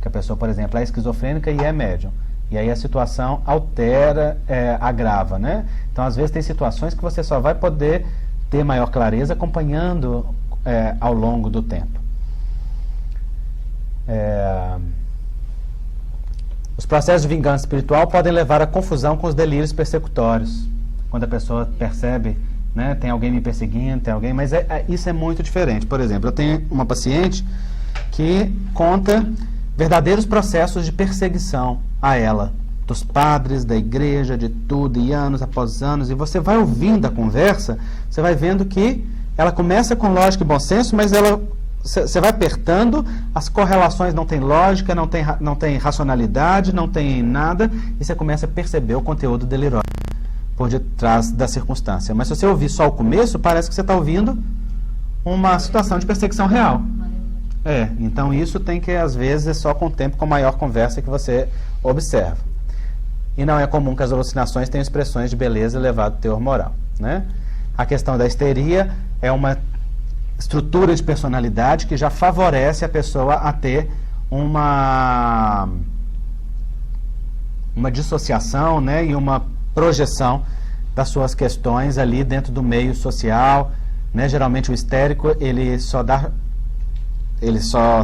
Que a pessoa, por exemplo, é esquizofrênica e é médium. E aí a situação altera, agrava, né? Então, às vezes, tem situações que você só vai poder ter maior clareza acompanhando ao longo do tempo. Os processos de vingança espiritual podem levar à confusão com os delírios persecutórios. Quando a pessoa percebe, né, tem alguém me perseguindo, tem alguém, mas isso é muito diferente. Por exemplo, eu tenho uma paciente que conta verdadeiros processos de perseguição a ela, dos padres, da igreja, de tudo, e anos após anos, e você vai ouvindo a conversa, você vai vendo que ela começa com lógica e bom senso, mas você vai apertando, as correlações não têm lógica, não tem racionalidade, não tem nada, e você começa a perceber o conteúdo delirante por detrás da circunstância. Mas se você ouvir só o começo, parece que você está ouvindo uma situação de perseguição real. Então isso tem que, às vezes, é só com o tempo, com maior conversa que você observa. E não é comum que as alucinações tenham expressões de beleza e elevado teor moral. Né? A questão da histeria é uma estrutura de personalidade que já favorece a pessoa a ter uma dissociação, né, e uma projeção das suas questões ali dentro do meio social, né? Geralmente o histérico ele só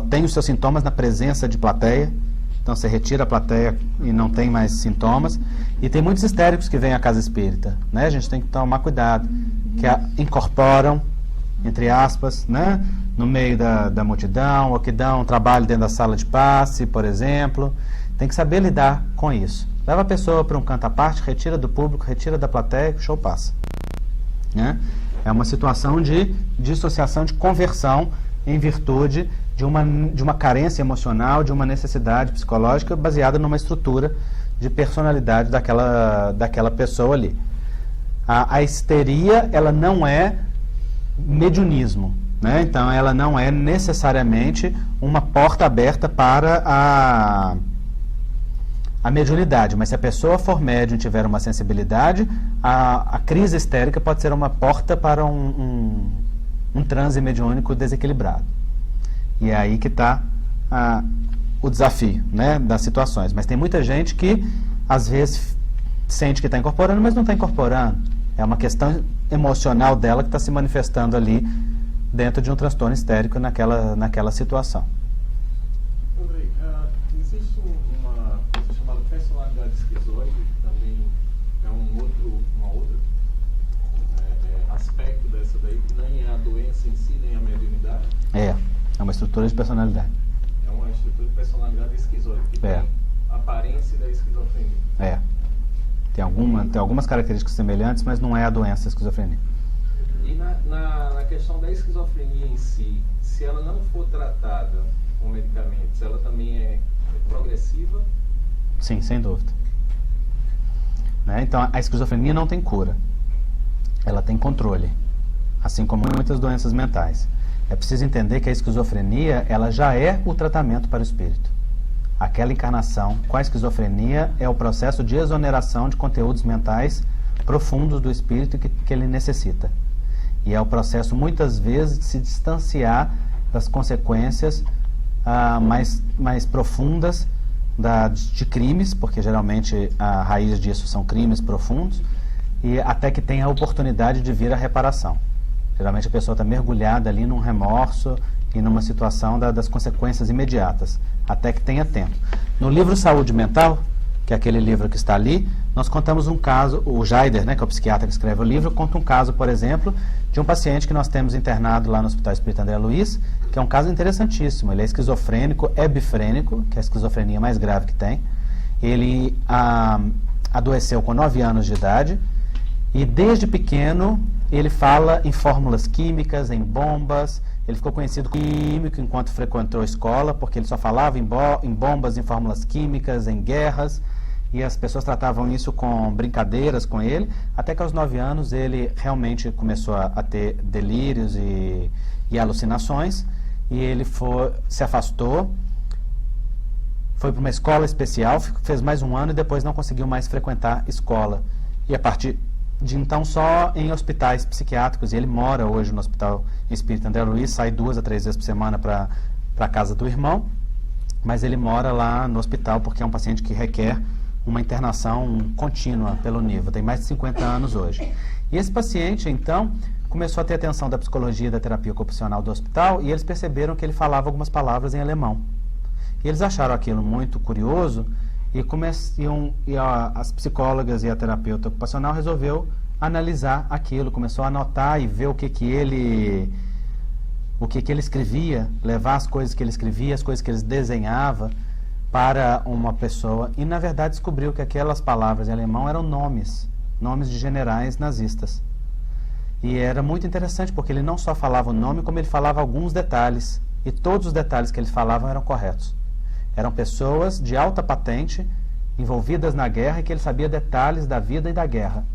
tem os seus sintomas na presença de plateia. Então você retira a plateia e não tem mais sintomas. E tem muitos histéricos que vêm à casa espírita, né? A gente tem que tomar cuidado, que incorporam, entre aspas, né, no meio da multidão, ou que dão trabalho dentro da sala de passe, por exemplo. Tem que saber lidar com isso. Leva a pessoa para um canto à parte, retira do público, retira da plateia, o show passa, né? É uma situação de dissociação, de conversão em virtude de uma carência emocional, de uma necessidade psicológica baseada numa estrutura de personalidade daquela pessoa ali. A histeria, ela não é mediunismo, né? Então ela não é necessariamente uma porta aberta para a mediunidade, mas se a pessoa for médium e tiver uma sensibilidade, a crise histérica pode ser uma porta para um transe mediúnico desequilibrado. E é aí que está o desafio, né, das situações. Mas tem muita gente que às vezes sente que está incorporando, mas não está incorporando. É uma questão emocional dela que está se manifestando ali dentro de um transtorno histérico naquela situação. Andrei, existe uma coisa chamada personalidade esquizoide, que também é um outro aspecto dessa daí, que nem é a doença em si, nem a mediunidade. É uma estrutura de personalidade. É uma estrutura de personalidade esquizoide, que tem a aparência da esquizofrenia. Tem algumas características semelhantes, mas não é a doença a esquizofrenia. E na questão da esquizofrenia em si, se ela não for tratada com medicamentos, ela também é progressiva? Sim, sem dúvida. Né? Então, a esquizofrenia não tem cura. Ela tem controle, assim como muitas doenças mentais. É preciso entender que a esquizofrenia, ela já é o tratamento para o espírito. Aquela encarnação com a esquizofrenia é o processo de exoneração de conteúdos mentais profundos do espírito que ele necessita. E é o processo, muitas vezes, de se distanciar das consequências mais profundas de crimes, porque geralmente a raiz disso são crimes profundos, e até que tenha a oportunidade de vir a reparação. Geralmente a pessoa está mergulhada ali num remorso e numa situação das consequências imediatas, até que tenha tempo. No livro Saúde Mental, que é aquele livro que está ali, nós contamos um caso, o Jaider, né, que é o psiquiatra que escreve o livro, conta um caso, por exemplo, de um paciente que nós temos internado lá no Hospital Espírita André Luiz, que é um caso interessantíssimo. Ele é esquizofrênico, é bifrênico, que é a esquizofrenia mais grave que tem. Ele adoeceu com 9 anos de idade e desde pequeno ele fala em fórmulas químicas, em bombas. Ele ficou conhecido como químico enquanto frequentou a escola, porque ele só falava em bombas, em fórmulas químicas, em guerras, e as pessoas tratavam isso com brincadeiras com ele, até que aos 9 anos ele realmente começou a ter delírios e alucinações, e ele se afastou, foi para uma escola especial, fez mais um ano e depois não conseguiu mais frequentar escola. E a partir de então só em hospitais psiquiátricos, e ele mora hoje no Hospital Espírita André Luiz, sai 2 a 3 vezes por semana para a casa do irmão, mas ele mora lá no hospital porque é um paciente que requer uma internação contínua pelo nível, tem mais de 50 anos hoje. E esse paciente, então, começou a ter atenção da psicologia e da terapia ocupacional do hospital, e eles perceberam que ele falava algumas palavras em alemão. E eles acharam aquilo muito curioso, e as psicólogas e a terapeuta ocupacional resolveu analisar aquilo, começou a anotar e ver o que ele escrevia, levar as coisas que ele escrevia, as coisas que ele desenhava para uma pessoa, e na verdade descobriu que aquelas palavras em alemão eram nomes de generais nazistas. E era muito interessante porque ele não só falava o nome, como ele falava alguns detalhes, e todos os detalhes que eles falavam eram corretos. Eram pessoas de alta patente, envolvidas na guerra, e que ele sabia detalhes da vida e da guerra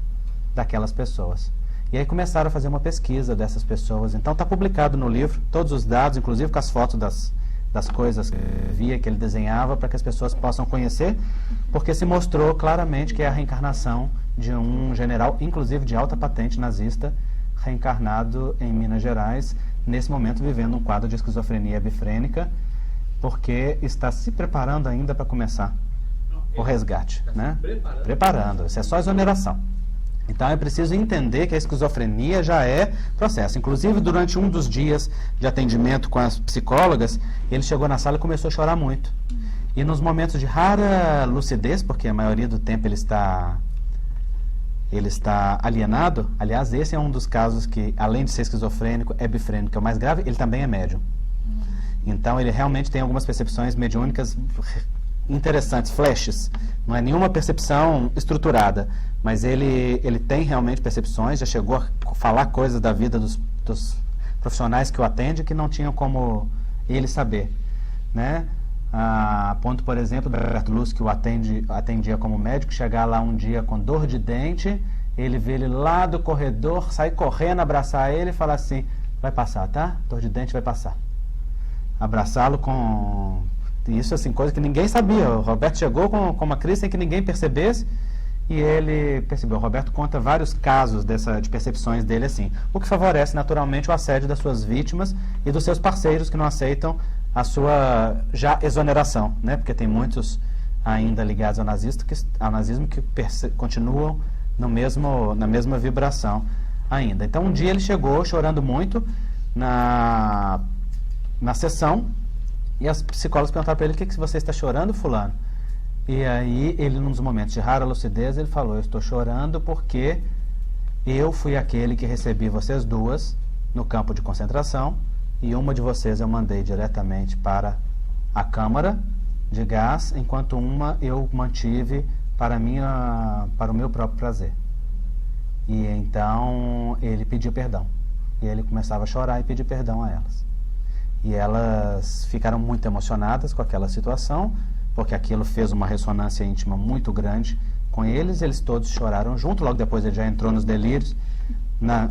daquelas pessoas. E aí começaram a fazer uma pesquisa dessas pessoas. Então está publicado no livro, todos os dados, inclusive com as fotos das coisas que via, que ele desenhava, para que as pessoas possam conhecer, porque se mostrou claramente que é a reencarnação de um general, inclusive de alta patente nazista, reencarnado em Minas Gerais, nesse momento vivendo um quadro de esquizofrenia bifrênica, porque está se preparando ainda para começar o resgate, né? Preparando. Isso é só exoneração. Então é preciso entender que a esquizofrenia já é processo. Inclusive, durante um dos dias de atendimento com as psicólogas, ele chegou na sala e começou a chorar muito. E nos momentos de rara lucidez, porque a maioria do tempo ele está alienado. Aliás, esse é um dos casos que, além de ser esquizofrênico, é bifrênico, é o mais grave, ele também é médium. Então ele realmente tem algumas percepções mediúnicas interessantes, flashes. Não é nenhuma percepção estruturada, mas ele tem realmente percepções, já chegou a falar coisas da vida dos profissionais que o atendem que não tinham como ele saber, né? A ponto, por exemplo, do Alberto Lúcio, que o atendia como médico, chegar lá um dia com dor de dente, ele vê ele lá do corredor, sair correndo, abraçar ele e falar assim: vai passar, tá? Dor de dente vai passar. Abraçá-lo com... Isso, assim, coisa que ninguém sabia. O Roberto chegou com uma crise sem que ninguém percebesse, e ele percebeu. O Roberto conta vários casos de percepções dele assim, o que favorece naturalmente o assédio das suas vítimas e dos seus parceiros que não aceitam a sua já exoneração, né? Porque tem muitos ainda ligados ao nazismo que continuam na mesma vibração ainda. Então um dia ele chegou chorando muito na sessão, e as psicólogas perguntaram para ele: o que você está chorando, fulano? E aí ele, num dos momentos de rara lucidez, ele falou: eu estou chorando porque eu fui aquele que recebi vocês duas no campo de concentração, e uma de vocês eu mandei diretamente para a câmara de gás, enquanto uma eu mantive para o meu próprio prazer. E então ele pediu perdão, e ele começava a chorar e pedir perdão a elas. E elas ficaram muito emocionadas com aquela situação, porque aquilo fez uma ressonância íntima muito grande com eles. Eles todos choraram junto. Logo depois ele já entrou nos delírios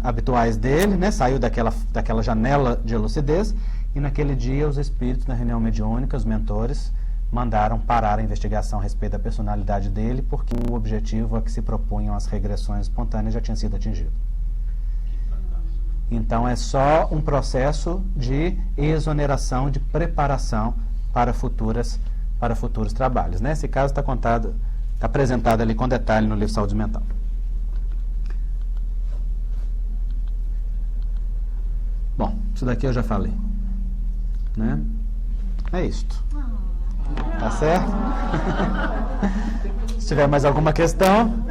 habituais dele, né? Saiu daquela janela de lucidez, e naquele dia os espíritos, na reunião mediúnica, os mentores, mandaram parar a investigação a respeito da personalidade dele, porque o objetivo a que se propunham as regressões espontâneas já tinha sido atingido. Então é só um processo de exoneração, de preparação para futuros trabalhos, né? Esse caso está apresentado ali com detalhe no livro Saúde Mental. Bom, isso daqui eu já falei, né? É isto. Tá certo? Se tiver mais alguma questão...